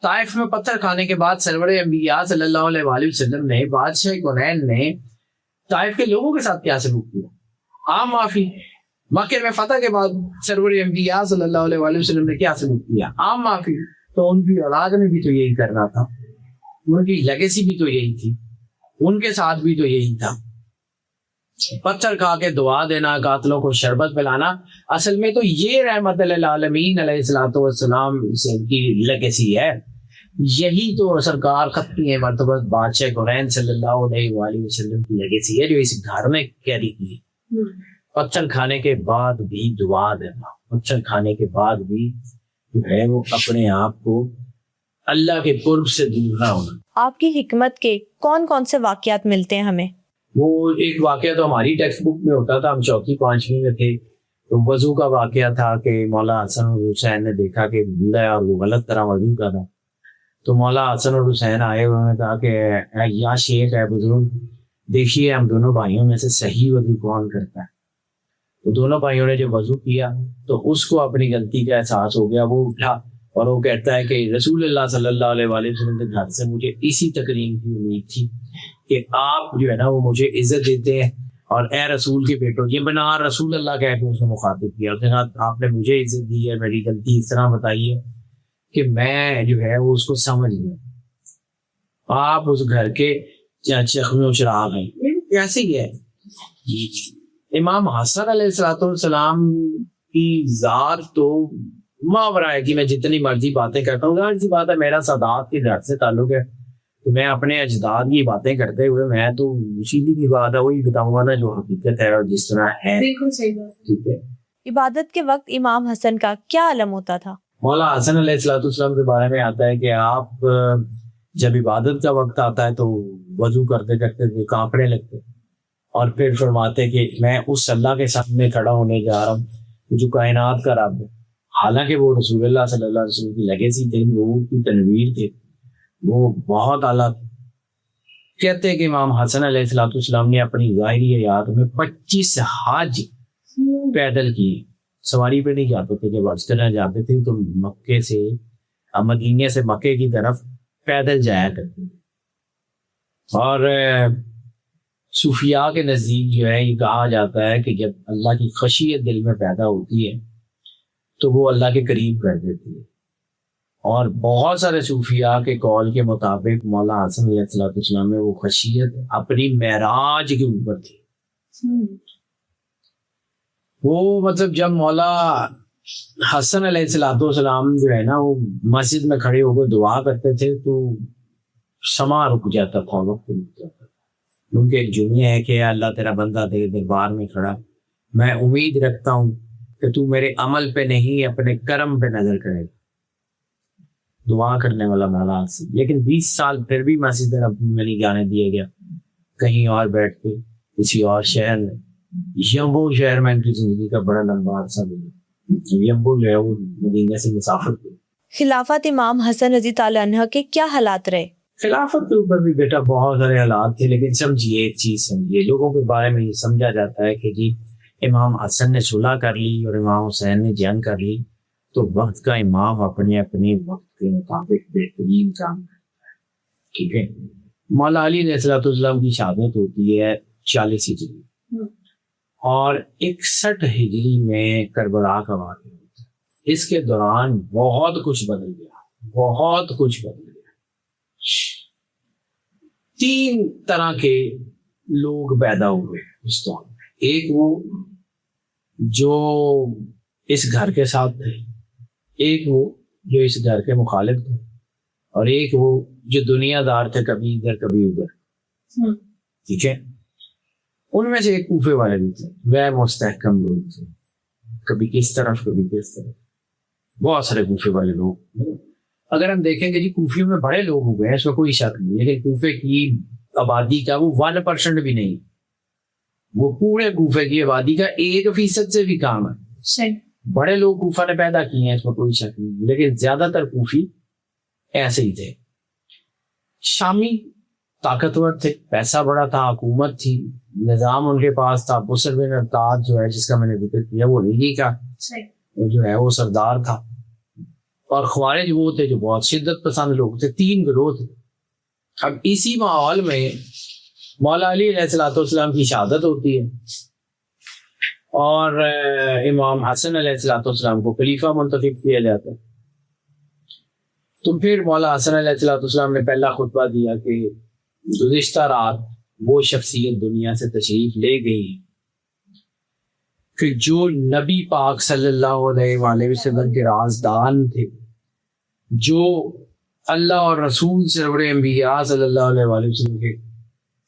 طائف میں پتھر کھانے کے بعد سرور انبیاء صلی اللہ علیہ وسلم نے, بادشاہ کونین نے طائف کے لوگوں کے ساتھ کیا سلوک کیا؟ عام معافی. مکے میں فتح کے بعد سرور انبیاء صلی اللہ علیہ وسلم نے کیا سلوک کیا؟ عام معافی. تو ان کی اولاد میں بھی تو یہی کرنا تھا, ان کی لیگیسی بھی تو یہی تھی, ان کے ساتھ بھی تو یہی تھا. پتھر کھا کے دعا دینا, قاتلوں کو شربت پلانا, اصل میں تو یہ رحمت للعالمین علیہ الصلوۃ والسلام سے کی لیگیسی ہے. یہی تو سرکار ختمی مرتبہ بادشاہ کونین صلی اللہ علیہ وآلہ وسلم کی لیگیسی ہے جو اس گھر میں کیری کی ہے. پتھر کھانے کے بعد بھی دعا دینا, پتھر کھانے کے بعد بھی جو ہے وہ اپنے آپ کو اللہ کے قرب سے دور نہ ہونا. آپ کی حکمت کے کون کون سے واقعات ملتے ہیں ہمیں؟ وہ ایک واقعہ تو ہماری ٹیکسٹ بک میں ہوتا تھا, ہم چوتھی پانچویں میں تھے. تو وضو کا واقعہ تھا کہ مولا حسن اور حسین نے دیکھا کہ بوڑھا ہے اور وہ غلط طرح وضو کا تھا. تو مولا حسن اور حسین آئے, انہوں نے کہا کہ یا شیخ ہے بزرگ, دیکھیے ہم دونوں بھائیوں میں سے صحیح وضو کون کرتا ہے. تو دونوں بھائیوں نے جب وضو کیا تو اس کو اپنی غلطی کا احساس ہو گیا. وہ اٹھا اور وہ کہتا ہے کہ رسول اللہ صلی اللہ علیہ وسلم کے گھر سے مجھے اسی تقریم کی امید تھی کہ آپ جو ہے نا وہ مجھے عزت دیتے ہیں, اور اے رسول کے بیٹو, یہ بنا رسول اللہ کہہ کے اس نے مخاطب کیا. اس نے کہا آپ نے مجھے عزت دی ہے, میری غلطی اس طرح بتائی ہے کہ میں جو ہے وہ اس کو سمجھ گیا. آپ اس گھر کے چخمے و چراغ ہیں. ایسے ہی ہے. امام حسن علیہ السلام کی ذات تو ماورا ہے کہ میں جتنی مرضی باتیں کرتا ہوں, ظاہر سی بات ہے میرا سادات کے گھر سے تعلق ہے, تو میں اپنے اجداد کی باتیں کرتے ہوئے میں تو سیدھی کی بات ہے وہی بتاؤں گا نا جو حقیقت ہے اور جس طرح ہے. بالکل صحیح بات. ٹھیک ہے. عبادت کے وقت امام حسن کا کیا علم ہوتا تھا؟ مولا حسن علیہ السلام کے بارے میں آتا ہے کہ آپ جب عبادت کا وقت آتا ہے تو وضو کرتے کرتے کانپنے لگتے, اور پھر فرماتے کہ میں اس اللہ کے سامنے کھڑا ہونے جا رہا ہوں جو کائنات کا رب ہے. حالانکہ وہ رسول اللہ صلی اللہ علیہ وسلم کی لیگیسی تھے, وہ کی تنویر تھے, وہ بہت اعلیٰ. کہتے ہیں کہ امام حسن علیہ السلام نے اپنی ظاہری حیات میں 25 حج پیدل کیے. سواری پہ نہیں جاتے تھے, جب حج کرنے جاتے تھے تو مکے سے مدینے سے مکے کی طرف پیدل جایا کرتے تھے. اور صوفیاء کے نزدیک جو ہے یہ کہا جاتا ہے کہ جب اللہ کی خشیت دل میں پیدا ہوتی ہے تو وہ اللہ کے قریب کر دیتی ہے. اور بہت سارے صوفیاء کے قول کے مطابق مولا حسن علیہ السلام میں وہ خشیت اپنی معراج کے اوپر تھی. وہ مطلب جب مولا حسن علیہ السلام جو ہے نا وہ مسجد میں کھڑے ہو کے دعا کرتے تھے تو سما رک جاتا تھا, وقت رک جاتا, کیونکہ ایک جملہ ہے کہ اللہ تیرا بندہ تیرے دربار میں کھڑا, میں امید رکھتا ہوں کہ تو میرے عمل پہ نہیں اپنے کرم پہ نظر کرے گا. دعا کرنے والا مولا حسن, لیکن 20 سال پھر بھی مسجد میں نہیں جانے دیا گیا, کہیں اور بیٹھ کے کسی اور شہر میں. یمبو شہر میں ان کی زندگی کا بڑا لمبا عرصہ گزرا. یمبو جو ہے وہ مدینہ سے مسافر تھے. خلافت امام حسن رضی تعالیٰ عنہ کے کیا حالات رہے؟ خلافت کے اوپر بھی بیٹا بہت سارے حالات تھے, لیکن سمجھیے ایک چیز سمجھیے, لوگوں کے بارے میں یہ سمجھا جاتا ہے کہ جی امام حسن نے صلح کر لی اور امام حسین نے جنگ کر لی تو وقت کا امام اپنے اپنے وقت کے مطابق بہترین کام کرتا ہے. ٹھیک ہے, مولا علی علیہ السلام کی شہادت ہوتی ہے 40 ہجری اور 61 ہجری میں کربلا کا واقعہ ہوتا ہے. اس کے دوران بہت کچھ بدل گیا, بہت کچھ بدل گیا. 3 طرح کے لوگ پیدا ہوئے اس دور میں. ایک وہ جو اس گھر کے ساتھ تھے, ایک وہ جو اس گھر کے مخالف تھے, اور ایک وہ جو دنیا دار تھے, کبھی ادھر کبھی ادھر. ٹھیک ہے, ان میں سے ایک کوفے والے بھی تھے, وہ مستحکم لوگ تھے, کبھی کس طرف کبھی کس طرف. بہت سارے کوفے والے لوگ. اگر ہم دیکھیں گے جی کوفیوں میں بڑے لوگ ہو گئے, اس میں کوئی شک نہیں, لیکن کوفے کی آبادی کا وہ 1% بھی نہیں, وہ پورے کوفے کی آبادی کا 1% سے بھی کام ہے. بڑے لوگ کوفہ نے پیدا کیے ہیں, اس میں کوئی شک نہیں, لیکن زیادہ تر کوفی ایسے ہی تھے. شامی طاقتور تھے, پیسہ بڑا تھا, حکومت تھی, نظام ان کے پاس تھا. بصر بن ارتاد جو ہے جس کا میں نے ذکر کیا وہ ریگی کا جو ہے وہ سردار تھا, اور خوارج وہ تھے جو بہت شدت پسند لوگ تھے. 3 گروہ تھے. اب اسی ماحول میں مولا علی علیہ السلام کی شہادت ہوتی ہے اور امام حسن علیہ السلام کو خلیفہ منتخب کیا جاتا ہے. تو پھر مولا حسن علیہ السلام نے پہلا خطبہ دیا کہ گزشتہ رات وہ شخصیت دنیا سے تشریف لے گئی کہ جو نبی پاک صلی اللہ علیہ وآلہ وسلم کے رازدان تھے, جو اللہ اور رسول سرور انبیاء صلی اللہ علیہ وآلہ وسلم کے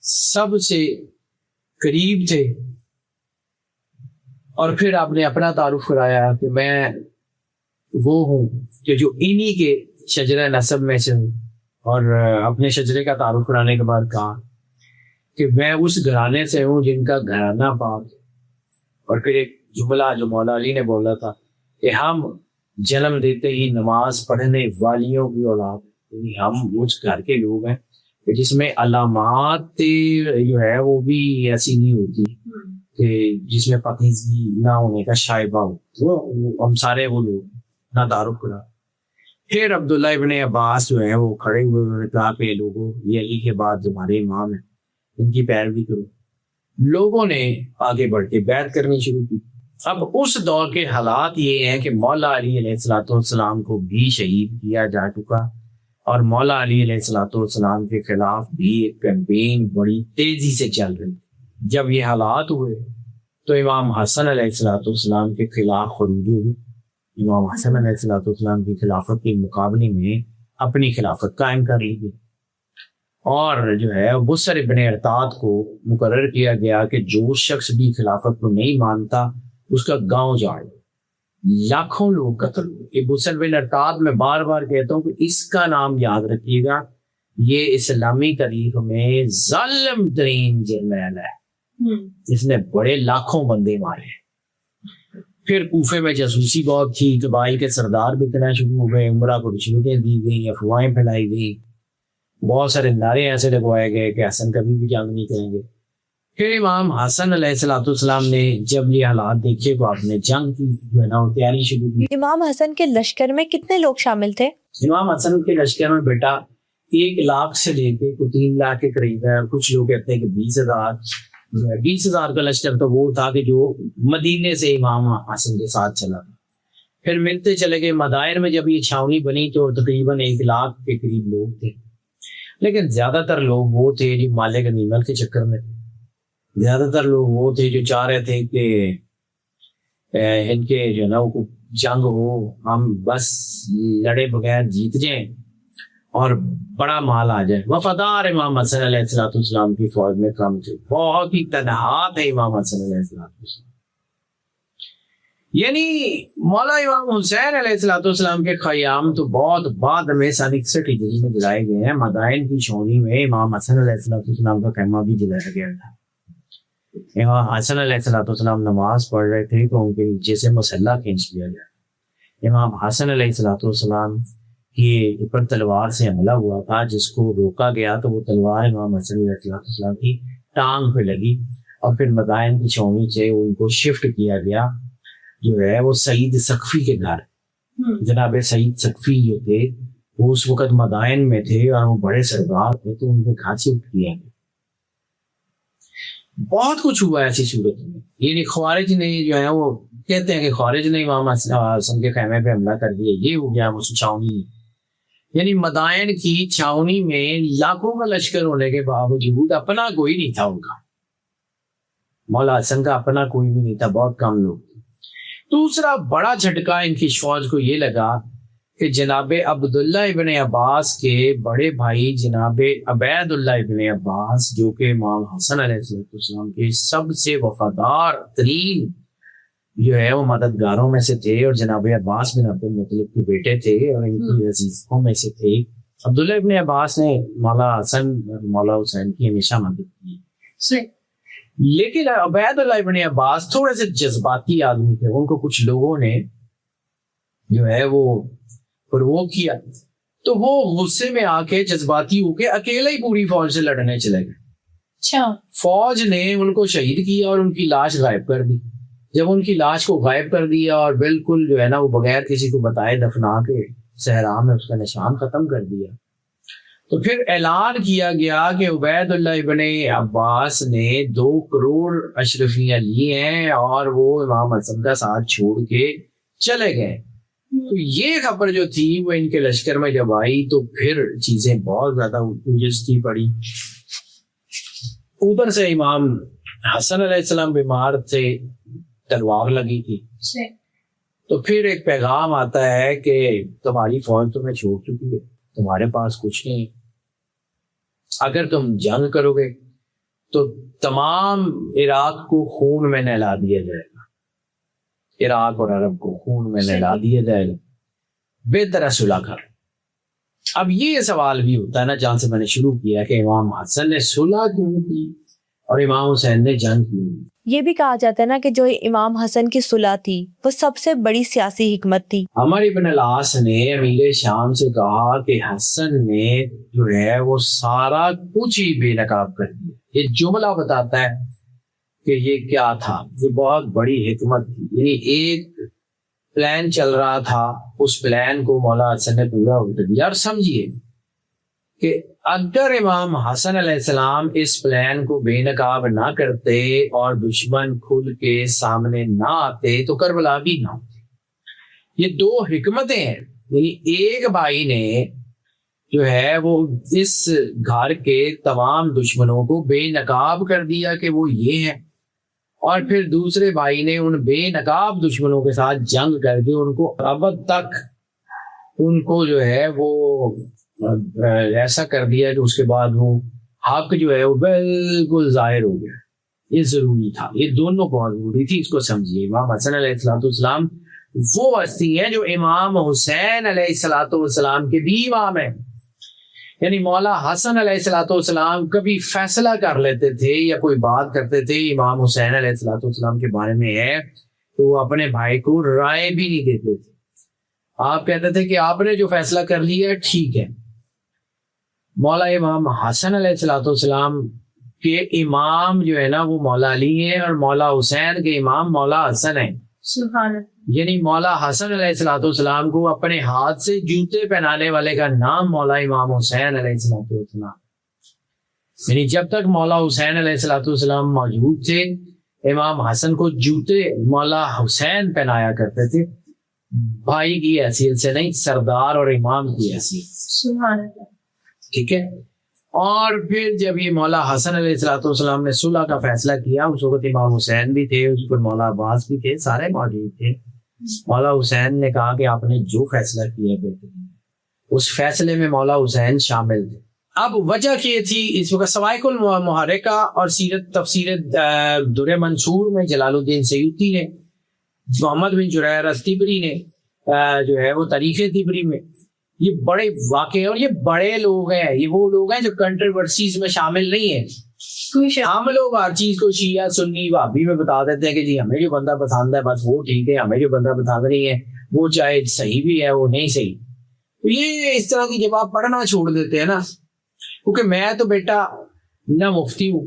سب سے قریب تھے. اور پھر آپ نے اپنا تعارف کرایا کہ میں وہ ہوں کہ جو انہی کے شجرہ نسب میں سے ہوں, اور اپنے شجرے کا تعارف کرانے کے بعد کہا کہ میں اس گھرانے سے ہوں جن کا گھرانہ پاک ہے. اور پھر ایک جملہ جو مولا علی نے بولا تھا کہ ہم جنم دیتے ہی نماز پڑھنے والیوں کی اولاد, یعنی ہم اس گھر کے لوگ ہیں کہ جس میں علامات جو ہے وہ بھی ایسی نہیں ہوتی کہ جس میں پاکیزگی نہ ہونے کا شائبہ ہو. ہم سارے وہ لوگ نہ تعارف کرا. پھر عبداللہ ابن عباس جو ہے وہ کھڑے ہوئے, انہوں نے کہا کہ لوگوں یہ علی کے بعد ہمارے امام ہیں, ان کی پیروی کرو. لوگوں نے آگے بڑھ کے بیعت کرنی شروع کی. اب اس دور کے حالات یہ ہیں کہ مولا علی علیہ السلام کو بھی شہید کیا جا چکا, اور مولا علی علیہ السلام کے خلاف بھی ایک کیمپین بڑی تیزی سے چل رہی. جب یہ حالات ہوئے تو امام حسن علیہ السلام کے خلاف خروج ہوئی. امام حسن علیہ السلام کی خلافت کے مقابلے میں اپنی خلافت قائم کر لی گئی, اور جو ہے بصر بن ارتاد کو مقرر کیا گیا کہ جو شخص بھی خلافت کو نہیں مانتا اس کا گاؤں جاڑ. لاکھوں لوگ قتل ہوئے. بصر بن ارتاد میں بار بار کہتا ہوں کہ اس کا نام یاد رکھیے گا, یہ اسلامی تاریخ میں ظالم ترین جرنیل ہے جس نے بڑے لاکھوں بندے مارے. پھر کوفے میں جاسوسی بہت تھی, قبائل کے سردار بکنا شروع ہو گئے, عمرہ کو رشوتیں دی گئی, افواہیں پھیلائی گئی, بہت سارے نعرے ایسے لگوائے گئے کہ حسن کبھی بھی جنگ نہیں کریں گے. پھر امام حسن علیہ السلام نے جب یہ حالات دیکھے تو آپ نے جنگ کی جو ہے نا وہ تیاری شروع کی. امام حسن کے لشکر میں کتنے لوگ شامل تھے؟ امام حسن کے لشکر میں بیٹا 1 لاکھ سے لے کے 3 لاکھ کے قریب ہے. کچھ لوگ کہتے ہیں کہ 20,000 کا لشکر تو وہ تھا کہ جو مدینے سے امام حسن کے ساتھ چلا تھا. پھر ملتے چلے گئے. مدائن میں جب یہ چھاونی بنی تو تقریباً 1 لاکھ کے قریب لوگ تھے, لیکن زیادہ تر لوگ وہ تھے جو مال غنیمت کے چکر میں تھے. زیادہ تر لوگ وہ تھے جو چاہ رہے تھے کہ ان کے جو ہے نا وہ جنگ ہو, ہم بس لڑے بغیر جیت جائیں اور بڑا مال آ جائے. وفادار امام حسن علیہ السلام کی فوج میں کم تھے, بہت ہی تنہا تھے امام حسن علیہ السلام. یعنی مولا امام حسین علیہ السلام کے خیام تو بہت بعد میں 61 ہجری میں جلائے گئے ہیں. مدائن کی چھاونی میں امام حسن علیہ السلام کا خیمہ بھی جلایا گیا تھا. امام حسن علیہ السلام نماز پڑھ رہے تھے تو ان کے نیچے سے مسلح کھینچ لیا گیا. امام حسن علیہ السلام کے اوپر تلوار سے حملہ ہوا تھا, جس کو روکا گیا تو وہ تلوار امام حسن علیہ السلام کی ٹانگ پہ لگی اور پھر مدائن کی چھاونی سے ان کو شفٹ کیا گیا جو ہے وہ سعید سقفی کے گھر. جناب سعید سقفی جو تھے وہ اس وقت مدائن میں تھے اور وہ بڑے سردار تھے, تو ان کے گھر شفٹ کیا گیا. بہت کچھ ہوا ایسی صورت میں. یعنی خوارج نے جو ہے وہ کہتے ہیں کہ خوارج نے امام حسن کے خیمے پہ حملہ کر دیا, یہ ہو گیا وہ چھاونی. یعنی مدائن کی چھاونی میں لاکھوں کا لشکر ہونے کے باوجود اپنا کوئی نہیں تھا. ان کا مولا حسن کا اپنا کوئی بھی نہیں تھا, بہت کم لوگ. دوسرا بڑا جھٹکا ان کی فوج کو یہ لگا کہ جناب عبداللہ ابن عباس کے بڑے بھائی جناب عبید اللہ ابن عباس, جو کہ امام حسن علیہ السلام کے سب سے وفادار ترین جو ہے وہ مددگاروں میں سے تھے, اور جناب عباس بن عبد المطلب کے بیٹے تھے اور ان کی عزیزوں میں سے تھے. عبداللہ ابن عباس نے مولا حسن مولا حسین کی ہمیشہ مدد کی. لیکن عبید اللہ ابن عباس تھوڑے سے جذباتی آدمی تھے. ان کو کچھ لوگوں نے جو ہے وہ پرووک کیا, تو وہ غصے میں آ کے جذباتی ہو کے اکیلے ہی پوری فوج سے لڑنے چلے گئے. اچھا. فوج نے ان کو شہید کیا اور ان کی لاش غائب کر دی. جب ان کی لاش کو غائب کر دیا اور بالکل جو ہے نا وہ بغیر کسی کو بتائے دفنا کے صحرا میں اس کا نشان ختم کر دیا, تو پھر اعلان کیا گیا کہ عبید اللہ ابن عباس نے 2 کروڑ اشرفیاں لی ہیں اور وہ امام حسن کا ساتھ چھوڑ کے چلے گئے. تو یہ خبر جو تھی وہ ان کے لشکر میں جب آئی تو پھر چیزیں بہت زیادہ الجھتی پڑی. اوپر سے امام حسن علیہ السلام بیمار تھے, تلوار لگی تھی, تو پھر ایک پیغام آتا ہے کہ تمہاری فوج تمہیں چھوڑ چکی ہے, تمہارے پاس کچھ نہیں, اگر تم جنگ کرو گے تو تمام عراق کو خون میں نہلا دیا جائے گا, عراق اور عرب کو خون میں نہلا دیا جائے گا, بہتر ہے صلح کر. اب یہ سوال بھی ہوتا ہے نا, جہاں سے میں نے شروع کیا کہ امام حسن نے صلح کیوں کی اور امام حسین نے جنگ کیوں کی. یہ بھی کہا جاتا ہے نا کہ جو امام حسن کی صلح تھی وہ سب سے بڑی سیاسی حکمت تھی. عمر ابن العاص نے امیر شام سے کہا کہ حسن نے جو ہے وہ سارا کچھ ہی بے نقاب کر دیا. یہ جملہ بتاتا ہے کہ یہ کیا تھا, یہ بہت بڑی حکمت تھی. یعنی ایک پلان چل رہا تھا, اس پلان کو مولا حسن نے پورا کر دیا. اور سمجھیے کہ اگر امام حسن علیہ السلام اس پلان کو بے نقاب نہ کرتے اور دشمن کھل کے سامنے نہ آتے تو کربلا بھی نہ ہوتی. یہ 2 حکمتیں ہیں. یعنی ایک بھائی نے جو ہے وہ اس گھر کے تمام دشمنوں کو بے نقاب کر دیا کہ وہ یہ ہے, اور پھر دوسرے بھائی نے ان بے نقاب دشمنوں کے ساتھ جنگ کر کے ان کو ابد تک ان کو جو ہے وہ ایسا کر دیا کہ اس کے بعد وہ حق جو ہے وہ بالکل ظاہر ہو گیا. یہ ضروری تھا, یہ دونوں بہت ضروری تھی. اس کو سمجھیے, امام حسن علیہ السلام وہ ہستی ہیں جو امام حسین علیہ السلام کے بھی امام ہیں. یعنی مولا حسن علیہ السلام کبھی فیصلہ کر لیتے تھے یا کوئی بات کرتے تھے امام حسین علیہ السلام کے بارے میں ہے تو وہ اپنے بھائی کو رائے بھی نہیں دیتے تھے. آپ کہتے تھے کہ آپ نے جو فیصلہ کر لیا ٹھیک ہے. مولا امام حسن علیہ السلام کے امام جو ہے نا وہ مولا علی ہیں, اور مولا حسین کے امام مولا حسن ہیں. سبحان اللہ. یعنی مولا حسن علیہ السلام کو اپنے ہاتھ سے جوتے پہنانے والے کا نام مولا امام حسین علیہ السلام. یعنی جب تک مولا حسین علیہ السلام موجود تھے, امام حسن کو جوتے مولا حسین پہنایا کرتے تھے. بھائی کی حیثیت سے نہیں، سردار اور امام کی حیثیت سے، سبحان اللہ. ٹھیک ہے. اور پھر جب یہ مولا حسن علیہ الصلوۃ والسلام نے صلح کا فیصلہ کیا، اس وقت امام حسین بھی تھے، اس پر مولا عباس بھی تھے، سارے موجود تھے. مولا حسین نے کہا کہ آپ نے جو فیصلہ کیا بہترین، اس فیصلے میں مولا حسین شامل تھے. اب وجہ یہ تھی، اس وقت سوائق المحرکہ اور سیرت تفسیر در منصور میں جلال الدین سیوطی نے، محمد بن جریر الطبری نے جو ہے وہ تاریخ طبری میں، یہ بڑے واقع اور یہ بڑے لوگ ہیں، یہ وہ لوگ ہیں جو کنٹروورسیز میں شامل نہیں ہیں. ہم لوگ ہر چیز کو شیعہ سنی وہابی میں بتا دیتے ہیں کہ جی ہمیں جو بندہ پسند ہے بس وہ ٹھیک ہے، ہمیں جو بندہ پسند نہیں ہے وہ چاہے صحیح بھی ہے وہ نہیں صحیح. یہ اس طرح کی جب آپ پڑھنا چھوڑ دیتے ہیں نا، کیونکہ میں تو بیٹا نہ مفتی ہوں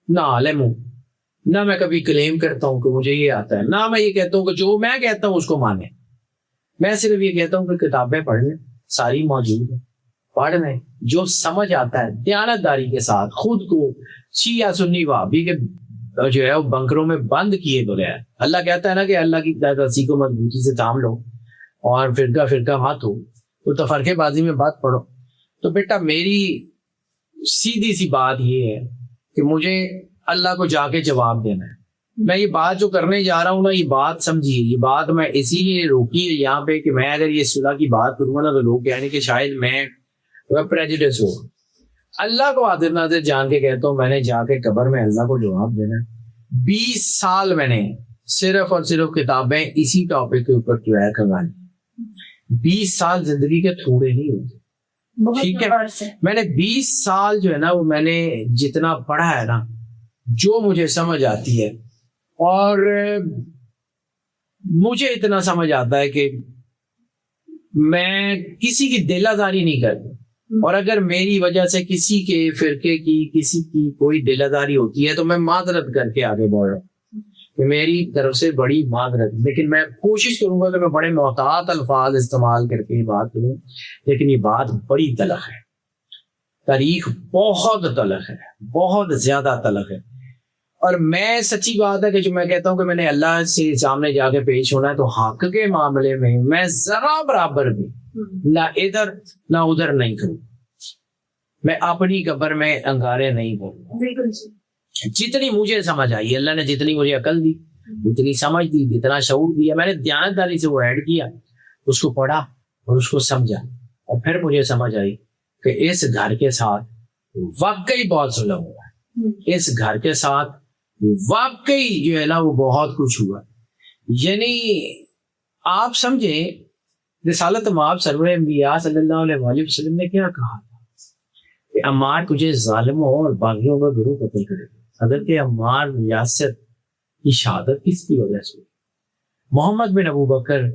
نہ عالم ہوں، نہ میں کبھی کلیم کرتا ہوں کہ مجھے یہ آتا ہے، نہ میں یہ کہتا ہوں کہ جو میں کہتا ہوں اس کو مانیں. میں صرف یہ کہتا ہوں کہ کتابیں پڑھ لیں، ساری موجود ہیں، پڑھ لیں، جو سمجھ آتا ہے دیانتداری کے ساتھ، خود کو شیعہ سنی وہابی کے جو ہے وہ بنکروں میں بند کیے بغیر. اللہ کہتا ہے نا کہ اللہ کی رسی کو مضبوطی سے تھام لو اور فرقہ فرقہ مت ہو، تو تفرقے بازی میں بات پڑھو. تو بیٹا میری سیدھی سی بات یہ ہے کہ مجھے اللہ کو جا کے جواب دینا ہے. میں یہ بات جو کرنے جا رہا ہوں نا، یہ بات سمجھیے، یہ بات میں اسی لیے روکی ہے یہاں پہ کہ میں اگر یہ صلح کی بات کروں گا نا تو لوگ کہیں کہ شاید میں پریجوڈس ہوں. اللہ کو حاضر ناظر جان کے کہتا ہوں، میں نے جا کے قبر میں اللہ کو جواب دینا ہے. 20 سال میں نے صرف اور صرف کتابیں اسی ٹاپک کے اوپر جو ہے کروائی. 20 سال زندگی کے تھوڑے نہیں ہوتے، ٹھیک ہے. میں نے 20 سال جو ہے نا وہ میں نے جتنا پڑھا ہے نا، جو مجھے سمجھ آتی ہے، اور مجھے اتنا سمجھ آتا ہے کہ میں کسی کی دل آزاری نہیں کرتا، اور اگر میری وجہ سے کسی کے فرقے کی کسی کی کوئی دل آزاری ہوتی ہے تو میں معذرت کر کے آگے بڑھ رہا ہوں کہ میری طرف سے بڑی معذرت. لیکن میں کوشش کروں گا کہ میں بڑے محتاط الفاظ استعمال کر کے یہ بات کروں. لیکن یہ بات بڑی تلخ ہے، تاریخ بہت تلخ ہے، بہت زیادہ تلخ ہے. اور میں سچی بات ہے کہ جو میں کہتا ہوں کہ میں نے اللہ سے سامنے جا کے پیش ہونا ہے، تو حق کے معاملے میں میں ذرا برابر بھی نہ ادھر نہ ادھر نہیں کروں. میں اپنی قبر میں انگارے نہیں کروں. جتنی مجھے سمجھ آئی، اللہ نے جتنی مجھے عقل دی، جتنی سمجھ دی، جتنا شعور دیا، میں نے دیانتداری سے وہ ایڈ کیا، اس کو پڑھا اور اس کو سمجھا. اور پھر مجھے سمجھ آئی کہ اس گھر کے ساتھ واقعی بہت ظلم ہوا ہے، اس گھر کے ساتھ واقعی جو ہے نا وہ بہت کچھ ہوا. یعنی آپ سمجھیں رسالت مآب سرور انبیاء صلی اللہ علیہ وآلہ وسلم نے کیا کہا تھا کہ عمار تجھے ظالموں اور باغیوں کا گروہ قتل کرے گا. حضرت عمار یاسر کی شہادت کس کی وجہ سے؟ محمد بن ابو بکر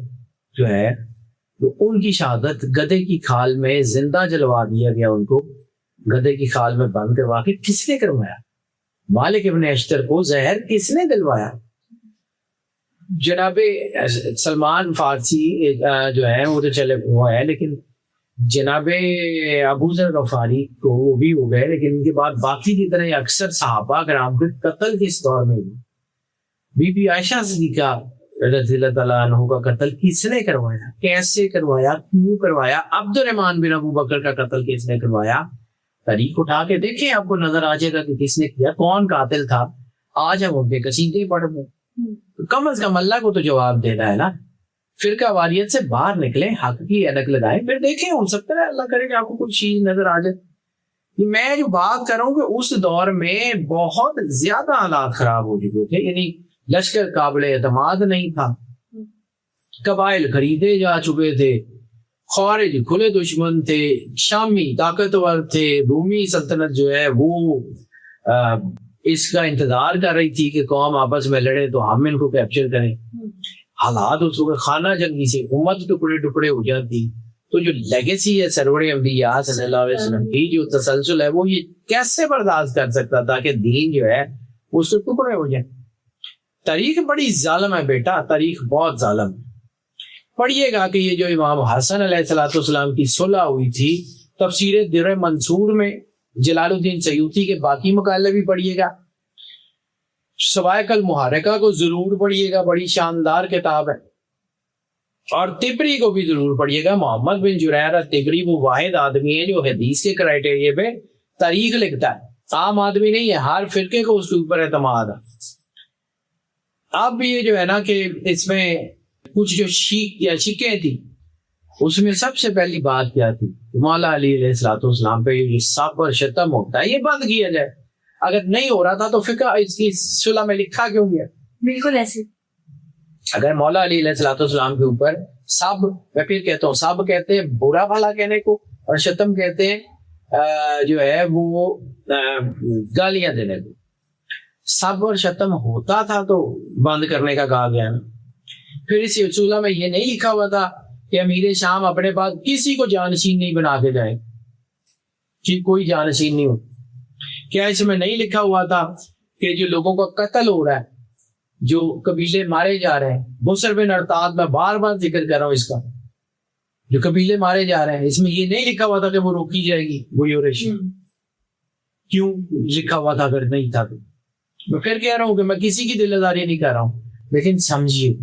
جو ہے تو ان کی شہادت گدھے کی کھال میں زندہ جلوا دیا گیا، ان کو گدھے کی کھال میں بند کروا کے کس نے کروایا؟ مالک ابن اشتر کو زہر کس نے دلوایا؟ جناب سلمان فارسی جو ہے وہ تو چلے ہوا ہے، لیکن جناب ابو ذر غفاری کو وہ بھی ہو گئے، لیکن ان کے بعد باقی کی طرح اکثر صحابہ کرام کے قتل کس دور میں ہوئی؟ بی بی عائشہ صدیقہ رضی اللہ تعالیٰ عنہ کا قتل کس نے کروایا؟ کیسے کروایا؟ کیوں کروایا؟ عبد الرحمن بن ابو بکر کا قتل کس نے کروایا؟ تاریخ اٹھا کے دیکھیں، آپ کو نظر آ جائے گا کہ کس نے کیا، کون قاتل تھا. آج ہم بے قصیدے پڑھ رہے ہیں، کم از کم اللہ کو تو جواب دینا ہے نا. فرقہ واریت سے باہر نکلیں، حق کی اینک لگائیں، پھر دیکھیں ہو سکتا ہے اللہ کرے کہ آپ کو کچھ چیز نظر آ جائے. میں جو بات کر رہا ہوں کہ اس دور میں بہت زیادہ حالات خراب ہو چکے تھے. یعنی لشکر قابل اعتماد نہیں تھا، قبائل خریدے جا چکے تھے، خوارج کھلے دشمن تھے، شامی طاقتور تھے، رومی سلطنت جو ہے وہ اس کا انتظار کر رہی تھی کہ قوم آپس میں لڑے تو ہم ان کو کیپچر کریں. حالات اس وقت خانہ جنگی سے امت ٹکڑے ٹکڑے ہو جاتی. تو جو لیگیسی ہے سرور انبیاء صلی اللہ علیہ وسلم کی جو تسلسل ہے، وہ یہ کیسے برداشت کر سکتا تھا کہ دین جو ہے اس سے ٹکڑے ہو جائیں؟ تاریخ بڑی ظالم ہے بیٹا، تاریخ بہت ظالم ہے. پڑھیے گا کہ یہ جو امام حسن علیہ الصلوۃ والسلام کی صلح ہوئی تھی، تفسیر در منصور میں جلال الدین سیوطی کے باقی مقالے بھی پڑھیے گا، سوائق المحرکہ کو ضرور پڑھیے گا، بڑی شاندار کتاب ہے. اور تبری کو بھی ضرور پڑھیے گا. محمد بن جریر التبری وہ واحد آدمی ہے جو حدیث کے کرائٹیریا پہ تاریخ لکھتا ہے. عام آدمی نہیں ہے, ہر فرقے کو اس کے اوپر اعتماد ہے. اب یہ جو ہے نا کہ اس میں کچھ جو شیک یا شکیں تھی, اس میں سب سے پہلی بات کیا تھی, مولا علی علیہ الصلوۃ والسلام پہ یہ سب اور شتم ہوتا ہے, یہ بند کیا جائے. اگر نہیں ہو رہا تھا تو فقہ اس کی صلح میں لکھا کیوں گیا؟ بالکل ایسے. اگر مولا علی علیہ الصلوۃ والسلام کے اوپر سب, میں پھر کہتا ہوں سب کہتے ہیں برا بھلا کہنے کو, اور شتم کہتے ہیں جو ہے وہ گالیاں دینے کو. سب اور شتم ہوتا تھا تو بند کرنے کا کہا گیا نا. پھر اس اصولہ میں یہ نہیں لکھا ہوا تھا کہ امیر شام اپنے پاس کسی کو جانشین نہیں بنا کے جائے, کہ کوئی جانشین نہیں ہو. کیا اس میں نہیں لکھا ہوا تھا کہ جو لوگوں کا قتل ہو رہا ہے, جو قبیلے مارے جا رہے ہیں, بصر بن ارتاد, میں بار بار ذکر کر رہا ہوں اس کا, جو قبیلے مارے جا رہے ہیں, اس میں یہ نہیں لکھا ہوا تھا کہ وہ روکی جائے گی وہ یوریشن. کیوں لکھا ہوا تھا اگر نہیں تھا تو؟ میں پھر کہہ رہا ہوں کہ میں کسی کی دل آزاری نہیں کر رہا ہوں, لیکن سمجھیے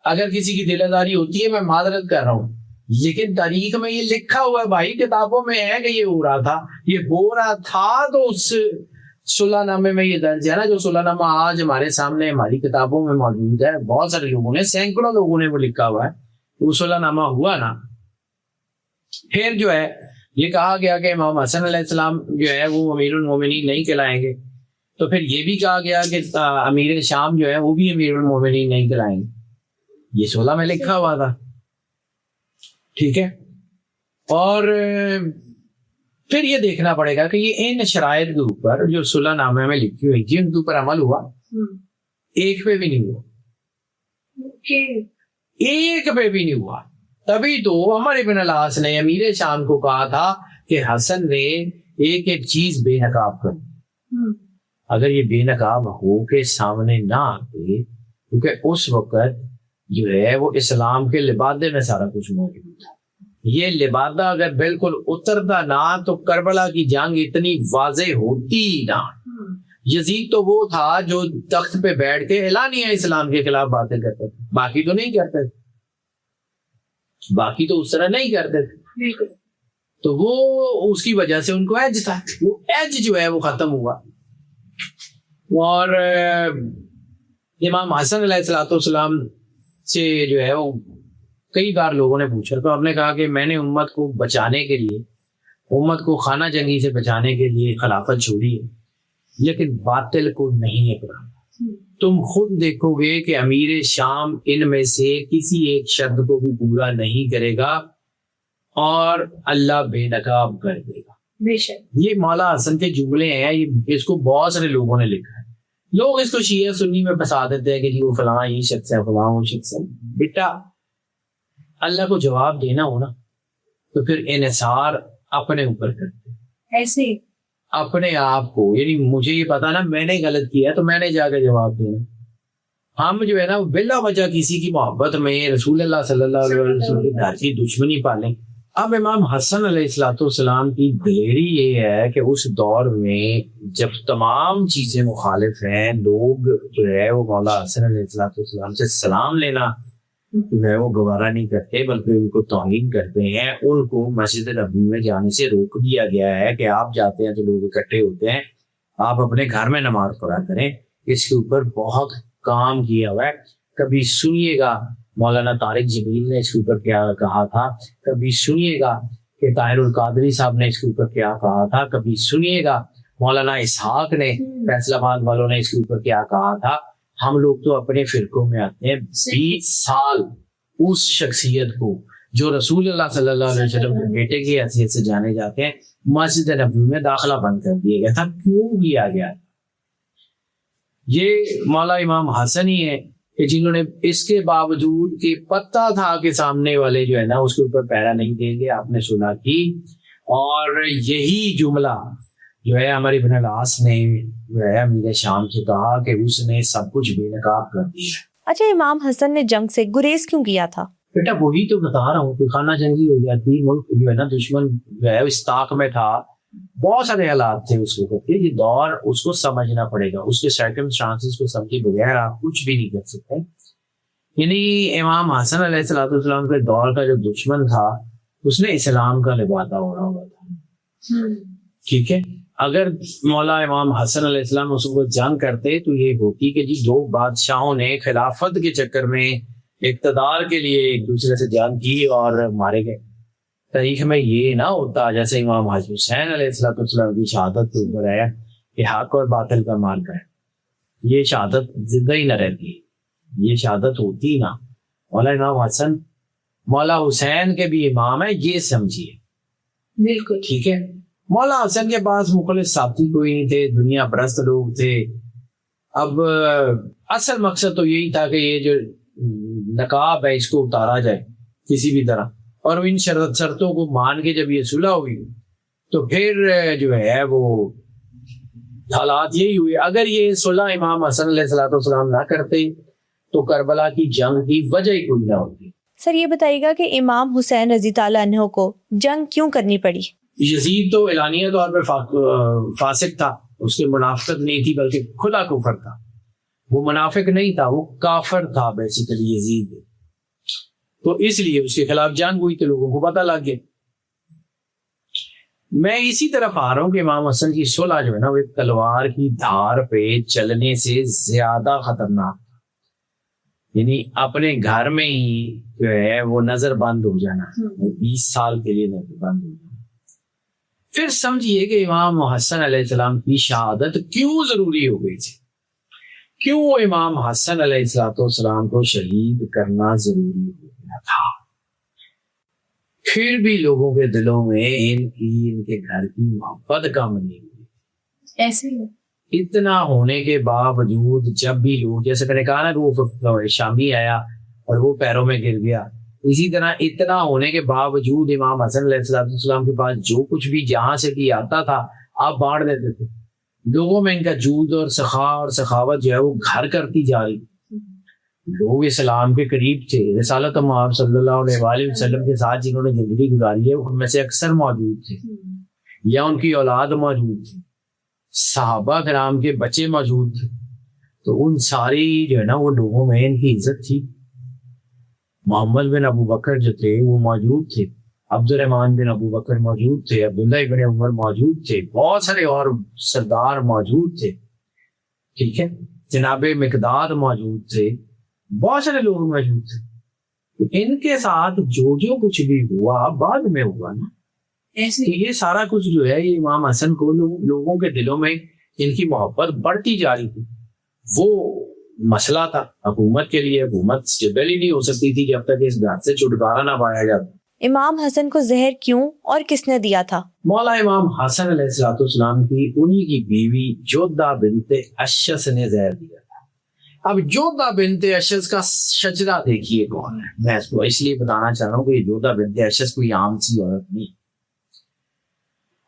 اگر کسی کی دل آزاری ہوتی ہے میں معذرت کر رہا ہوں, لیکن تاریخ میں یہ لکھا ہوا ہے بھائی, کتابوں میں ہے کہ یہ ہو رہا تھا, یہ ہو رہا تھا. تو اس صلح نامے میں یہ درج ہے نا, جو صلح نامہ آج ہمارے سامنے ہماری کتابوں میں موجود ہے, بہت سارے لوگوں نے, سینکڑوں لوگوں نے وہ لکھا ہوا ہے, وہ صلح نامہ ہوا نا. پھر جو ہے یہ کہا گیا کہ امام حسن علیہ السلام جو ہے وہ امیر المومنین نہیں کہلائیں گے, تو پھر یہ بھی کہا گیا کہ امیر شام جو ہے وہ بھی امیر المومنین نہیں کہلائیں گے. یہ صلح میں لکھا ہوا تھا, ٹھیک ہے. اور پھر یہ دیکھنا پڑے گا کہ یہ ان شرائط کے اوپر جو صلح نامے میں لکھی ہوئی تھی ان کے اوپر عمل ہوا, ایک پہ بھی نہیں ہوا, ایک پہ بھی نہیں ہوا. تبھی تو عمر ابن العاص نے امیر شام کو کہا تھا کہ حسن نے ایک ایک چیز بے نقاب کر. اگر یہ بے نقاب ہو کے سامنے نہ آتے, کیونکہ اس وقت جو ہے وہ اسلام کے لبادے میں سارا کچھ موجود تھا. یہ لبادہ اگر بالکل اترتا نہ تو کربلا کی جنگ اتنی واضح ہوتی نہ. یزید تو وہ تھا جو تخت پہ بیٹھ کے اعلانیہ اسلام کے خلاف باتیں کرتے تھے, باقی تو نہیں کرتے تھے, باقی تو اس طرح نہیں کرتے تھے. تو وہ اس کی وجہ سے ان کو ایج تھا, وہ ایج جو ہے وہ ختم ہوا. اور امام حسن علیہ الصلوۃ والسلام سے جو ہے وہ کئی بار لوگوں نے پوچھا, تو آپ نے کہا کہ میں نے امت کو بچانے کے لیے, امت کو خانہ جنگی سے بچانے کے لیے خلافت چھوڑی ہے, لیکن باطل کو نہیں اپنایا. تم خود دیکھو گے کہ امیر شام ان میں سے کسی ایک شرط کو بھی پورا نہیں کرے گا اور اللہ بے نقاب کر دے گا. یہ مولا حسن کے جملے ہیں, یہ اس کو بہت سارے لوگوں نے لکھا ہے. لوگ اس کو شیعہ سنی میں پھنسا دیتے ہیں کہ جی وہ فلاں یہ شخص ہے, فلاں وہ شخص ہے. بیٹا اللہ کو جواب دینا ہو نا تو پھر انحصار اپنے اوپر کرتے ایسے اپنے آپ کو, یعنی مجھے یہ پتا نا میں نے غلط کیا تو میں نے جا کے جواب دینا. ہم جو ہے نا بلا وجہ کسی کی محبت میں رسول اللہ صلی اللہ علیہ وسلم کی گھر کی دشمنی پالیں. اب امام حسن علیہ الصلوۃ والسلام کی دلیری یہ ہے کہ اس دور میں جب تمام چیزیں مخالف ہیں, لوگ جو ہے وہ مولا حسن علیہ الصلوۃ والسلام سے سلام لینا جو ہے وہ گوارا نہیں کرتے, بلکہ ان کو توہین کرتے ہیں. ان کو مسجد نبوی میں جانے سے روک دیا گیا ہے کہ آپ جاتے ہیں تو لوگ اکٹھے ہوتے ہیں, آپ اپنے گھر میں نماز پڑھا کریں. اس کے اوپر بہت کام کیا ہوا ہے. کبھی سنیے گا مولانا طارق جمیل نے اس کے اوپر کیا کہا تھا, کبھی سنیے گا کہ طاہر القادری صاحب نے اس کے اوپر کیا کہا تھا, کبھی سنیے گا مولانا اسحاق نے فیصل آباد والوں نے اس کے اوپر کیا کہا تھا. ہم لوگ تو اپنے فرقوں میں آتے ہیں 20 سال اس شخصیت کو جو رسول اللہ صلی اللہ علیہ وسلم کے بیٹے کی حیثیت سے جانے جاتے ہیں, مسجد نبوی میں داخلہ بند کر دیا گیا تھا. کیوں کیا گیا؟ یہ مولا امام حسن ہی ہے کہ جنہوں نے اس کے باوجود کہ پتہ تھا کہ سامنے والے جو ہے نا اس کے اوپر پیرا نہیں دیں گے, آپ نے سنا کی. اور یہی جملہ جو ہے عمر ابن العاص نے جو ہے امیر شام سے کہا کہ اس نے سب کچھ بے نقاب کر دیا. اچھا, امام حسن نے جنگ سے گریز کیوں کیا تھا؟ بیٹا وہی تو بتا رہا ہوں کہ خانہ جنگی ہو جاتی, ملک جو ہے نا دشمن جو ہے اس طاق میں تھا, بہت سارے حالات تھے اس وقت کے. یہ دور اس کو سمجھنا پڑے گا, اس کے سرکمسٹانسز کو سمجھے بغیر آپ کچھ بھی نہیں کر سکتے. یعنی امام حسن علیہ السلام کے دور کا جو دشمن تھا اس نے اسلام کا لبادہ اوڑھا ہوا تھا. ٹھیک ہے, اگر مولا امام حسن علیہ السلام اس کو جنگ کرتے تو یہ ہوتی کہ جی دو بادشاہوں نے خلافت کے چکر میں اقتدار کے لیے ایک دوسرے سے جنگ کی اور مارے گئے. تاریخ میں یہ نہ ہوتا جیسے امام حسین علیہ السلام کی شہادت کے اوپر ہے کہ حق اور باطل کا مارکا ہے, یہ شہادت زندہ ہی نہ رہتی, یہ شہادت ہوتی نہ. مولا امام حسن مولا حسین کے بھی امام ہے, یہ سمجھیے. بالکل ٹھیک ہے, مولا حسن کے پاس مخلص ساتھی کوئی نہیں تھے, دنیا پرست لوگ تھے. اب اصل مقصد تو یہی تھا کہ یہ جو نقاب ہے اس کو اتارا جائے کسی بھی طرح, اور ان شرطوں کو مان کے جب یہ صلح ہوئی تو پھر جو ہے وہ حالات یہی ہوئے. اگر یہ صلح امام حسن علیہ السلام نہ کرتے تو کربلا کی جنگ کی وجہ ہی کوئی نہ ہوتی. سر یہ بتائیے گا کہ امام حسین رضی تعالیٰ عنہ کو جنگ کیوں کرنی پڑی؟ یزید تو اعلانیہ طور پہ فاسق تھا, اس کی منافقت نہیں تھی بلکہ کھلا کفر تھا. وہ منافق نہیں تھا, وہ کافر تھا بیسیکلی یزید. تو اس لیے اس کے خلاف جنگ ہوئی تو لوگوں کو پتہ لگ گیا. میں اسی طرف آ رہا ہوں کہ امام حسن کی صلح جو ہے نا وہ ایک تلوار کی دھار پہ چلنے سے زیادہ خطرناک, یعنی اپنے گھر میں ہی جو ہے وہ نظر بند ہو جانا, 20 سال کے لیے نظر بند ہو جانا. پھر سمجھیے کہ امام حسن علیہ السلام کی شہادت کیوں ضروری ہو گئی تھی, کیوں امام حسن علیہ السلام کو شہید کرنا ضروری ہو گیا تھا. پھر بھی لوگوں کے دلوں میں ان کے گھر کی محبت کم نہیں ہوئی. ایسے ہی اتنا ہونے کے باوجود جب بھی لوگ, جیسے میں نے کہا نا کہ وہ شامی آیا اور وہ پیروں میں گر گیا, اسی طرح اتنا ہونے کے باوجود امام حسن علیہ السلام کے پاس جو کچھ بھی جہاں سے بھی آتا تھا آپ بانٹ دیتے تھے. لوگوں میں ان کا جود اور سخا اور سخاوت جو ہے وہ گھر کرتی جا رہی. لوگ اسلام کے قریب تھے, رسالت مآب صلی اللہ علیہ وآلہ وسلم کے ساتھ جنہوں نے زندگی گزاری ہے ان میں سے اکثر موجود تھے یا ان کی اولاد موجود تھی, صحابہ کرام کے بچے موجود تھے. تو ان ساری جو ہے نا وہ لوگوں میں ان کی عزت تھی. محمد بن ابو بکر جو تھے وہ موجود تھے, عبد الرحمن بن ابو بکر موجود تھے, عبداللہ بن عمر موجود تھے, بہت سارے اور سردار موجود تھے. ٹھیک ہے, جناب مقداد موجود تھے, بہت سارے لوگ موجود تھے. ان کے ساتھ جو کچھ بھی ہوا بعد میں ہوا نا, ایسے یہ سارا کچھ جو ہے یہ امام حسن کو لوگوں کے دلوں میں ان کی محبت بڑھتی جا رہی تھی. وہ مسئلہ تھا حکومت کے لیے, حکومت اسٹیبل ہی نہیں ہو سکتی تھی جب تک اس بات سے چھٹکارا نہ پایا جاتا. امام حسن کو زہر کیوں اور کس نے دیا تھا؟ مولا امام حسن علیہ السلام کی انہی کی بیوی جودہ بنت اشس نے زہر دیا تھا. اب جودہ بنت اشس کا شجرہ دیکھیے کون ہے. میں اس کو اس لیے بتانا چاہ رہا ہوں کہ یہ جودہ بنت اشس کوئی عام سی عورت نہیں,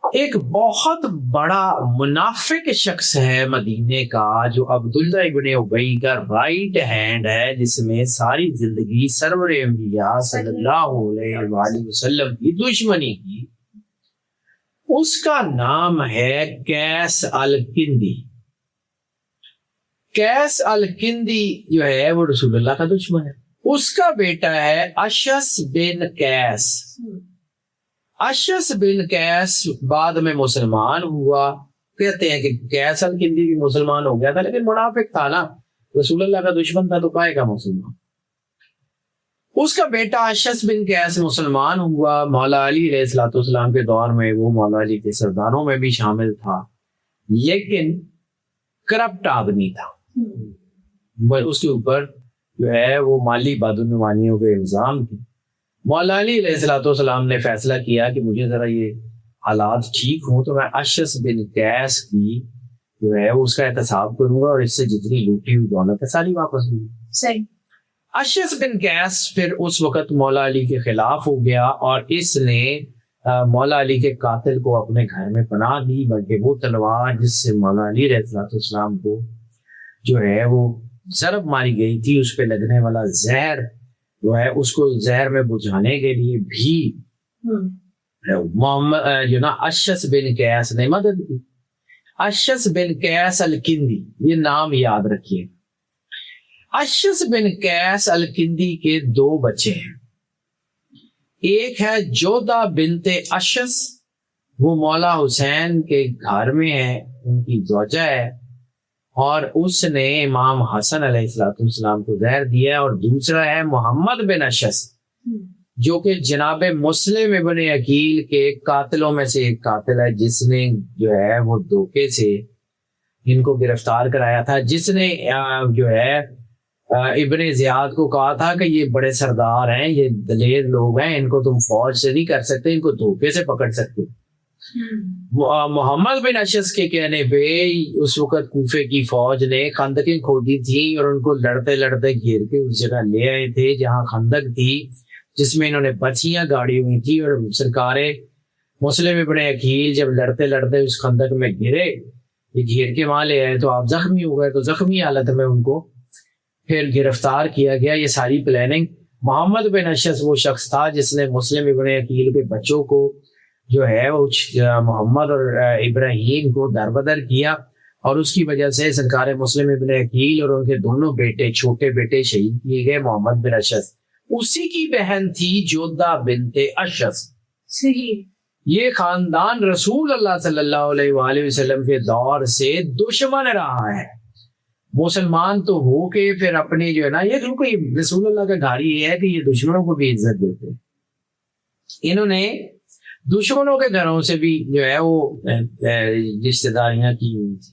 ایک بہت بڑا منافق شخص ہے مدینے کا جو عبداللہ ابن ابی کا رائٹ ہینڈ ہے, جس میں ساری زندگی سرور انبیاء صلی اللہ علیہ وآلہ وسلم کی دشمنی کی. اس کا نام ہے قیس الکندی. قیس الکندی جو ہے وہ رسول اللہ کا دشمن ہے. اس کا بیٹا ہے اشس بن قیس. اشس بن قیس بعد میں مسلمان ہوا. کہتے ہیں کہ قیس الکندی بھی مسلمان ہو گیا تھا, لیکن منافق تھا نا, رسول اللہ کا دشمن تھا تو کائے کا مسلمان. اس کا بیٹا اشس بن قیس مسلمان ہوا. مولا علی علیہ السلام کے دور میں وہ مولا علی کے سرداروں میں بھی شامل تھا, لیکن کرپٹ آدمی تھا. اس کے اوپر جو ہے وہ مالی بدعنوانیوں کے الزام تھے. مولا علی علیہ السلام نے فیصلہ کیا کہ مجھے ذرا یہ حالات ٹھیک ہوں تو میں اشس بن قیس کی جو ہے اس کا احتساب کروں گا اور اس سے جتنی لوٹی ہوئی دولت ہے ساری واپس لوں گا. صحیح. اشس بن قیس پھر اس وقت مولا علی کے خلاف ہو گیا اور اس نے مولا علی کے قاتل کو اپنے گھر میں پناہ دی, بلکہ وہ تلوار جس سے مولا علی علیہ السلام کو جو ہے وہ ضرب ماری گئی تھی, اس پہ لگنے والا زہر جو ہے اس کو زہر میں بجھانے کے لیے بھی محمد جو نا اشس بن قیس نے مدد کی. اشس بن قیس الکندی, یہ نام یاد رکھیے. اشس بن قیس الکندی کے 2 بچے ہیں. ایک ہے جودہ بنت اشس، وہ مولا حسین کے گھر میں ہے، ان کی زوجہ ہے، اور اس نے امام حسن علیہ السلام کو زہر دیا. اور دوسرا ہے محمد بن اشس، جو کہ جناب مسلم ابن عقیل کے قاتلوں میں سے ایک قاتل ہے، جس نے جو ہے وہ دھوکے سے ان کو گرفتار کرایا تھا، جس نے جو ہے ابن زیاد کو کہا تھا کہ یہ بڑے سردار ہیں، یہ دلیر لوگ ہیں، ان کو تم فوج سے نہیں کر سکتے، ان کو دھوکے سے پکڑ سکتے. محمد بن اشس کے کہنے پہ اس وقت کوفے کی فوج نے خندقیں کھودی تھی اور ان کو لڑتے لڑتے گھیر کے اس جگہ لے آئے تھے جہاں خندق تھی، جس میں انہوں نے بچیاں گاڑی ہوئی تھی. اور سرکار مسلم ابن عقیل جب لڑتے لڑتے اس خندق میں گرے، یہ گھیر کے وہاں لے آئے تو آپ زخمی ہو گئے. تو زخمی حالت میں ان کو پھر گرفتار کیا گیا. یہ ساری پلاننگ محمد بن اشس وہ شخص تھا جس نے مسلم ابن عقیل کے بچوں کو جو ہے وہ محمد اور ابراہیم کو دربدر کیا، اور اس کی وجہ سے سرکار مسلم ابن عقیل اور ان کے دونوں بیٹے، چھوٹے بیٹے شہید کیے گئے. محمد بن اشس اسی کی بہن تھی جودہ بنت اشس. صحیح. یہ خاندان رسول اللہ صلی اللہ علیہ وآلہ وسلم کے دور سے دشمن رہا ہے. مسلمان تو ہو کے پھر اپنے جو ہے نا، یہ کوئی رسول اللہ کا گھر یہ ہے کہ یہ دشمنوں کو بھی عزت دیتے ہیں. انہوں نے دشمنوں کے گھروں سے بھی جو ہے وہ رشتہ داریاں کی ہوئی تھی.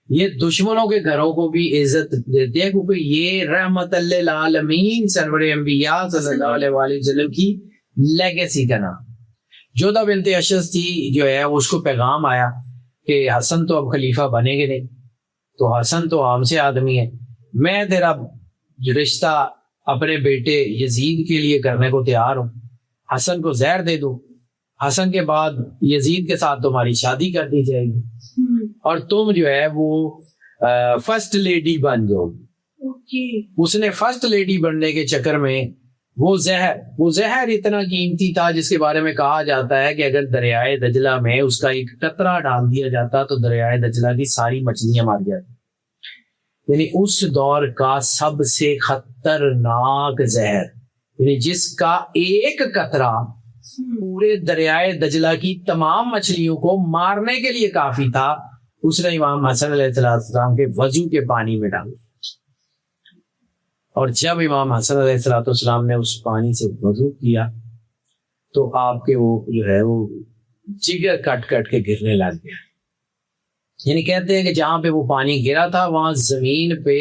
یہ دشمنوں کے گھروں کو بھی عزت دیتے ہیں کیونکہ یہ رحمت للعالمین سرور انبیاء صلی اللہ علیہ وآلہ وسلم کی لیگیسی کا نام. جودہ بنت اشس تھی جو ہے اس کو پیغام آیا کہ حسن تو اب خلیفہ بنے گے نہیں، تو حسن تو عام سے آدمی ہے، میں تیرا رشتہ اپنے بیٹے یزید کے لیے کرنے کو تیار ہوں، حسن کو زہر دے دو، حسن کے بعد یزید کے ساتھ تمہاری شادی کر دی جائے گی اور تم جو ہے وہ فرسٹ لیڈی بن جاؤ. اس نے فرسٹ لیڈی بننے کے چکر میں وہ زہر اتنا قیمتی تھا جس کے بارے میں کہا جاتا ہے کہ اگر دریائے دجلہ میں اس کا ایک قطرہ ڈال دیا جاتا تو دریائے دجلہ کی ساری مچھلیاں مار جاتی. یعنی اس دور کا سب سے خطرناک زہر، یعنی جس کا ایک قطرہ پورے دریائے دجلہ کی تمام مچھلیوں کو مارنے کے لیے کافی تھا، اس نے امام حسن علیہ السلام کے وضو کے پانی میں ڈالا. اور جب امام حسن علیہ السلام نے اس پانی سے وضو کیا تو آپ کے وہ جو ہے وہ جگر کٹ کٹ کے گرنے لگ گیا. یعنی کہتے ہیں کہ جہاں پہ وہ پانی گرا تھا وہاں زمین پہ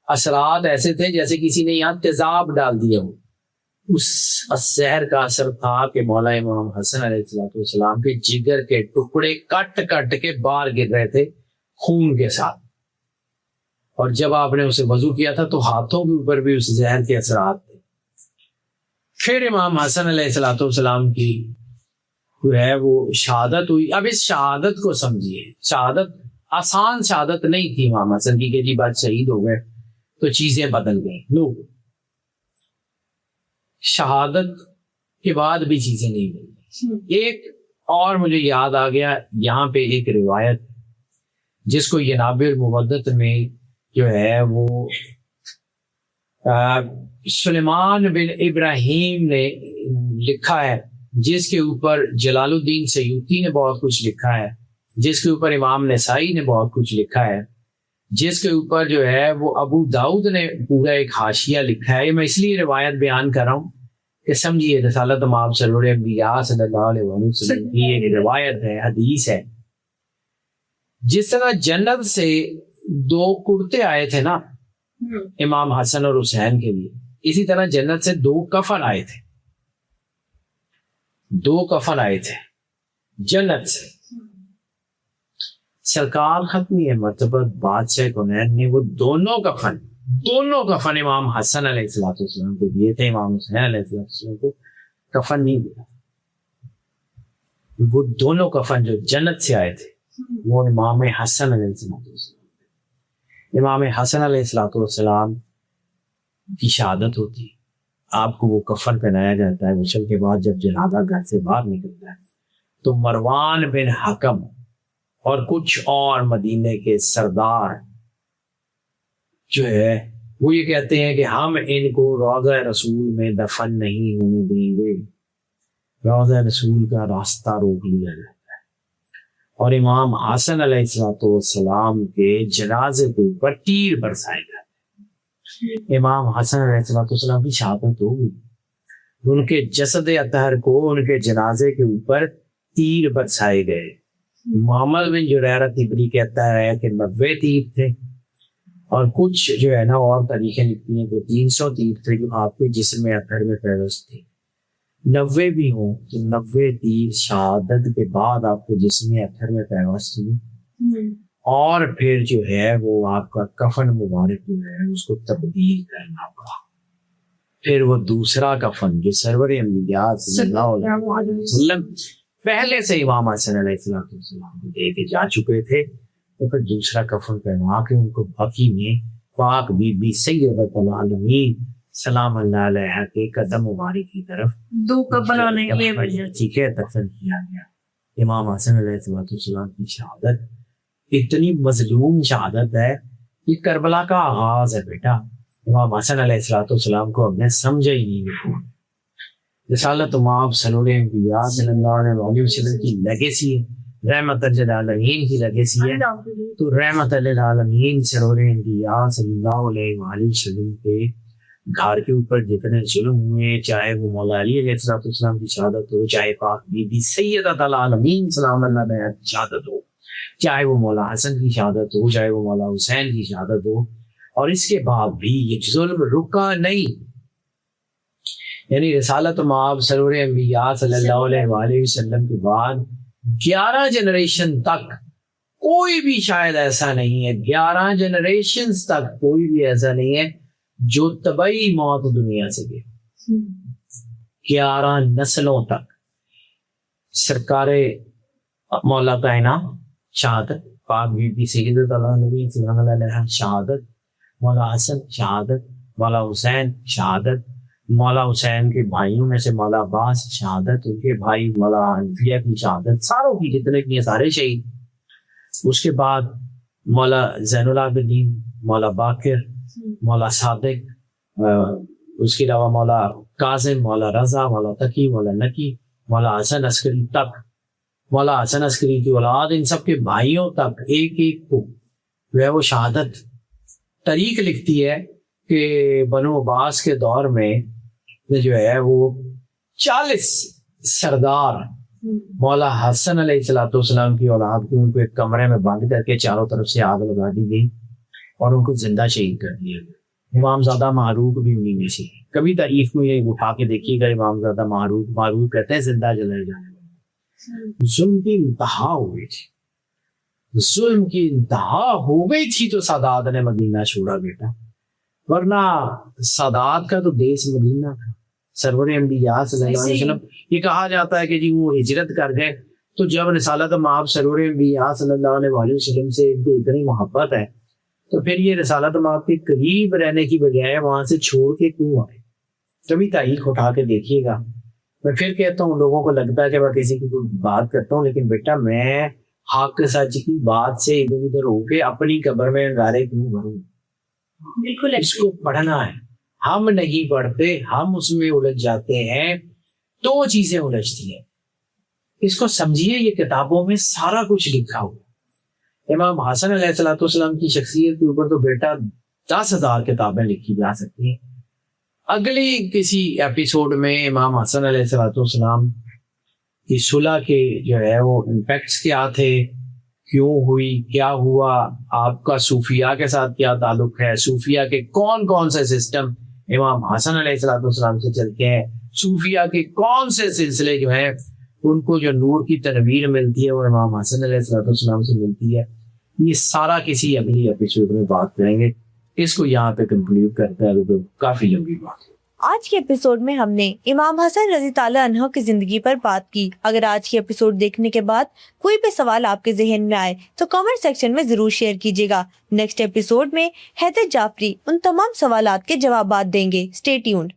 اثرات ایسے تھے جیسے کسی نے یہاں تیزاب ڈال دیا ہو. اس زہر کا اثر تھا کہ مولا امام حسن علیہ السلام کے جگر کے ٹکڑے کٹ کٹ کے باہر گر رہے تھے خون کے ساتھ. اور جب آپ نے اسے وضو کیا تھا تو ہاتھوں کے اوپر بھی اس زہر کے اثرات تھے. پھر امام حسن علیہ السلام کی جو ہے وہ شہادت ہوئی. اب اس شہادت کو سمجھیے، شہادت آسان شہادت نہیں تھی امام حسن کی کہ جی بات شہید ہو گئے تو چیزیں بدل گئیں. لوگ شہادت کے بعد بھی چیزیں نہیں بدلیں. ایک اور مجھے یاد آ گیا، یہاں پہ ایک روایت جس کو ینابع المودت میں جو ہے وہ سلیمان بن ابراہیم نے لکھا ہے، جس کے اوپر جلال الدین سیوطی نے بہت کچھ لکھا ہے، جس کے اوپر امام نسائی نے بہت کچھ لکھا ہے، جس کے اوپر جو ہے وہ ابو داؤد نے پورا ایک حاشیہ لکھا ہے. یہ میں اس لیے روایت بیان کر رہا ہوں کہ سمجھیے رسالت مآب سرور انبیاء صلی اللہ علیہ وسلم کی ایک روایت ہے، حدیث ہے. جس طرح جنت سے 2 کرتے آئے تھے نا امام حسن اور حسین کے لیے، اسی طرح جنت سے 2 کفن آئے تھے. 2 کفن آئے تھے جنت سے. سرکار ختمی مرتبہ بادشاہ کونین نے وہ دونوں کفن امام حسن علیہ السلام کو دیے تھے. امام حسین علیہ السلام کو کفن نہیں دیا. وہ دونوں کفن جو جنت سے آئے تھے وہ امام حسن علیہ السلام. امام حسن علیہ السلام کی شہادت ہوتی ہے، آپ کو وہ کفن پہنایا جاتا ہے. غسل کے بعد جب جنازہ گھر سے باہر نکلتا ہے تو مروان بن حکم اور کچھ اور مدینے کے سردار جو ہے وہ یہ کہتے ہیں کہ ہم ان کو روضہ رسول میں دفن نہیں ہونے دیں گے، روضہ رسول کا راستہ روک لیا جاتا ہے، اور امام حسن علیہ السلام کے جنازے کے اوپر تیر برسائے جاتے ہیں۔ امام حسن علیہ السلام کی شہادت ہو گئی، ان کے جسد اطہر کو ان کے جنازے کے اوپر تیر برسائے گئے۔ محمد بن جریرہ طبری کہتا ہے کہ 90 تیر تھے، اور کچھ جو ہے نا اور تاریخیں لکھتی ہیں کہ 300 تیر تھے جو آپ کے جسم اطہر میں پیوست تھے۔ 90 بھی ہوں تو 90 تیر شہادت کے بعد آپ کے جسم اطہر میں پیوست ہوئی، اور پھر جو ہے وہ آپ کا کفن مبارک جو ہے اس کو تبدیل کرنا پڑا۔ پھر وہ دوسرا کفن جو سرور انبیاء صلی اللہ علیہ وسلم پہلے سے امام حسن علیہ السلام کو دے کے جا چکے تھے، تو پھر دوسرا کفن پہنا کے ان کو بقی میں پاک بی بی سیدۃ العالمین سلام اللہ علیہ کے قدم مبارک کی طرف دو کفن ہونے میں ٹھیک ہے دفن کیا گیا۔ امام حسن علیہ السلام کی شہادت اتنی مظلوم شہادت ہے، یہ کربلا کا آغاز ہے بیٹا۔ امام حسن علیہ السلام کو ہم نے سمجھا ہی نہیں۔ رسالت مآب سرور انبیاء صلی اللہ علیہ وسلم کی لیگیسی ہے، رحمت للعالمین کی لیگیسی ہے، تو رحمت للعالمین سرور انبیاء صلی اللہ علیہ وآلہ وسلم کے گھر کے اوپر جتنے ظلم ہوئے، چاہے وہ مولا علی علیہ السلام کی شہادت ہو، چاہے پاک بی بی سیدۃ العالمین سلام اللہ علیہ کی شہادت ہو، چاہے وہ مولا حسن کی شہادت ہو، چاہے وہ مولا حسین کی شہادت ہو، اور اس کے بعد بھی یہ ظلم رکا نہیں۔ یعنی رسالت مآب سرور انبیاء صلی اللہ علیہ وآلہ وسلم کے بعد 11 جنریشن تک کوئی بھی شاید ایسا نہیں ہے، 11 جنریشنز تک کوئی بھی ایسا نہیں ہے جو طبعی موت دنیا سے گئے۔ 11 نسلوں تک سرکار مولا کائنات شہادت، پاک بی بی سیدۃ العالمین سلام اللہ علیہ شہادت، مولا حسن شہادت، مولا حسین شہادت، مولا حسین کے بھائیوں میں سے مولا عباس شہادت، ان کے بھائی مولا حنفیہ کی شہادت، ساروں کی جتنے بھی سارے شہید۔ اس کے بعد مولا زین العابدین، مولا باقر، مولا صادق، اس کے علاوہ مولا کاظم، مولا رضا، مولا تقی، مولا نقی، مولا حسن عسکری تک، مولا حسن عسکری کی اولاد، ان سب کے بھائیوں تک ایک ایک کو جو ہے وہ شہادت۔ تاریخ لکھتی ہے کہ بنو عباس کے دور میں جو ہے وہ 40 سردار مولا حسن علیہ السلام کی اولاد کو ان کو ایک کمرے میں بند کر کے چاروں طرف سے آگ لگا دی گئی اور ان کو زندہ شہید کر دیا گیا۔ امام زادہ معروف بھی انہی میں سے، کبھی تاریخ کو یہ اٹھا کے دیکھیے گا، امام زادہ معروف کہتے ہیں زندہ جلائے جانے والے۔ ظلم کی انتہا ہو گئی تھی، ظلم کی انتہا ہو گئی تھی تو سادات نے مدینہ چھوڑا بیٹا، ورنہ سادات کا تو دیس مدینہ تھا۔ سرور انبیاء صلی اللہ علیہ وسلم، یہ کہا جاتا ہے کہ جی وہ ہجرت کر گئے، تو جب رسالت مآب سرور انبیاء صلی اللہ علیہ وسلم سے اتنی محبت ہے تو پھر یہ رسالت مآب کے قریب رہنے کی بجائے وہاں سے چھوڑ کے کیوں آئے؟ کبھی تاریخ اٹھا کے دیکھیے گا۔ میں پھر کہتا ہوں، لوگوں کو لگتا ہے کہ میں کسی کی کوئی بات کرتا ہوں، لیکن بیٹا میں حق سچ کی بات سے ادھر ادھر ہو کے اپنی قبر میں انگارے کیوں بھروں؟ بالکل اس کو پڑھنا ہے، ہم نہیں پڑھتے، ہم اس میں الجھ جاتے ہیں۔ 2 چیزیں الجھتی ہیں، اس کو سمجھیے، یہ کتابوں میں سارا کچھ لکھا ہوا۔ امام حسن علیہ السلام کی شخصیت کے اوپر تو بیٹا 10,000 کتابیں لکھی جا سکتی ہیں۔ اگلی کسی ایپیسوڈ میں امام حسن علیہ السلام کی صلح کے جو ہے وہ امپیکٹس کیا تھے، کیوں ہوئی، کیا ہوا، آپ کا صوفیاء کے ساتھ کیا تعلق ہے، صوفیاء کے کون کون سے سسٹم امام حسن علیہ السلام سے چلتے ہیں، صوفیاء کے کون سے سلسلے جو ہیں ان کو جو نور کی تنویر ملتی ہے وہ امام حسن علیہ السلام سے ملتی ہے، یہ سارا کسی اگلی ایپیسوڈ میں بات کریں گے۔ اس کو یہاں پہ کنکلوڈ کرتے ہیں تو کافی لمبی بات ہے۔ آج کے ایپیسوڈ میں ہم نے امام حسن رضی تعالیٰ عنہ کی زندگی پر بات کی۔ اگر آج کی ایپیسوڈ دیکھنے کے بعد کوئی بھی سوال آپ کے ذہن میں آئے تو کامنٹ سیکشن میں ضرور شیئر کیجیے گا۔ نیکسٹ ایپیسوڈ میں حیدر جعفری ان تمام سوالات کے جوابات دیں گے۔ Stay tuned.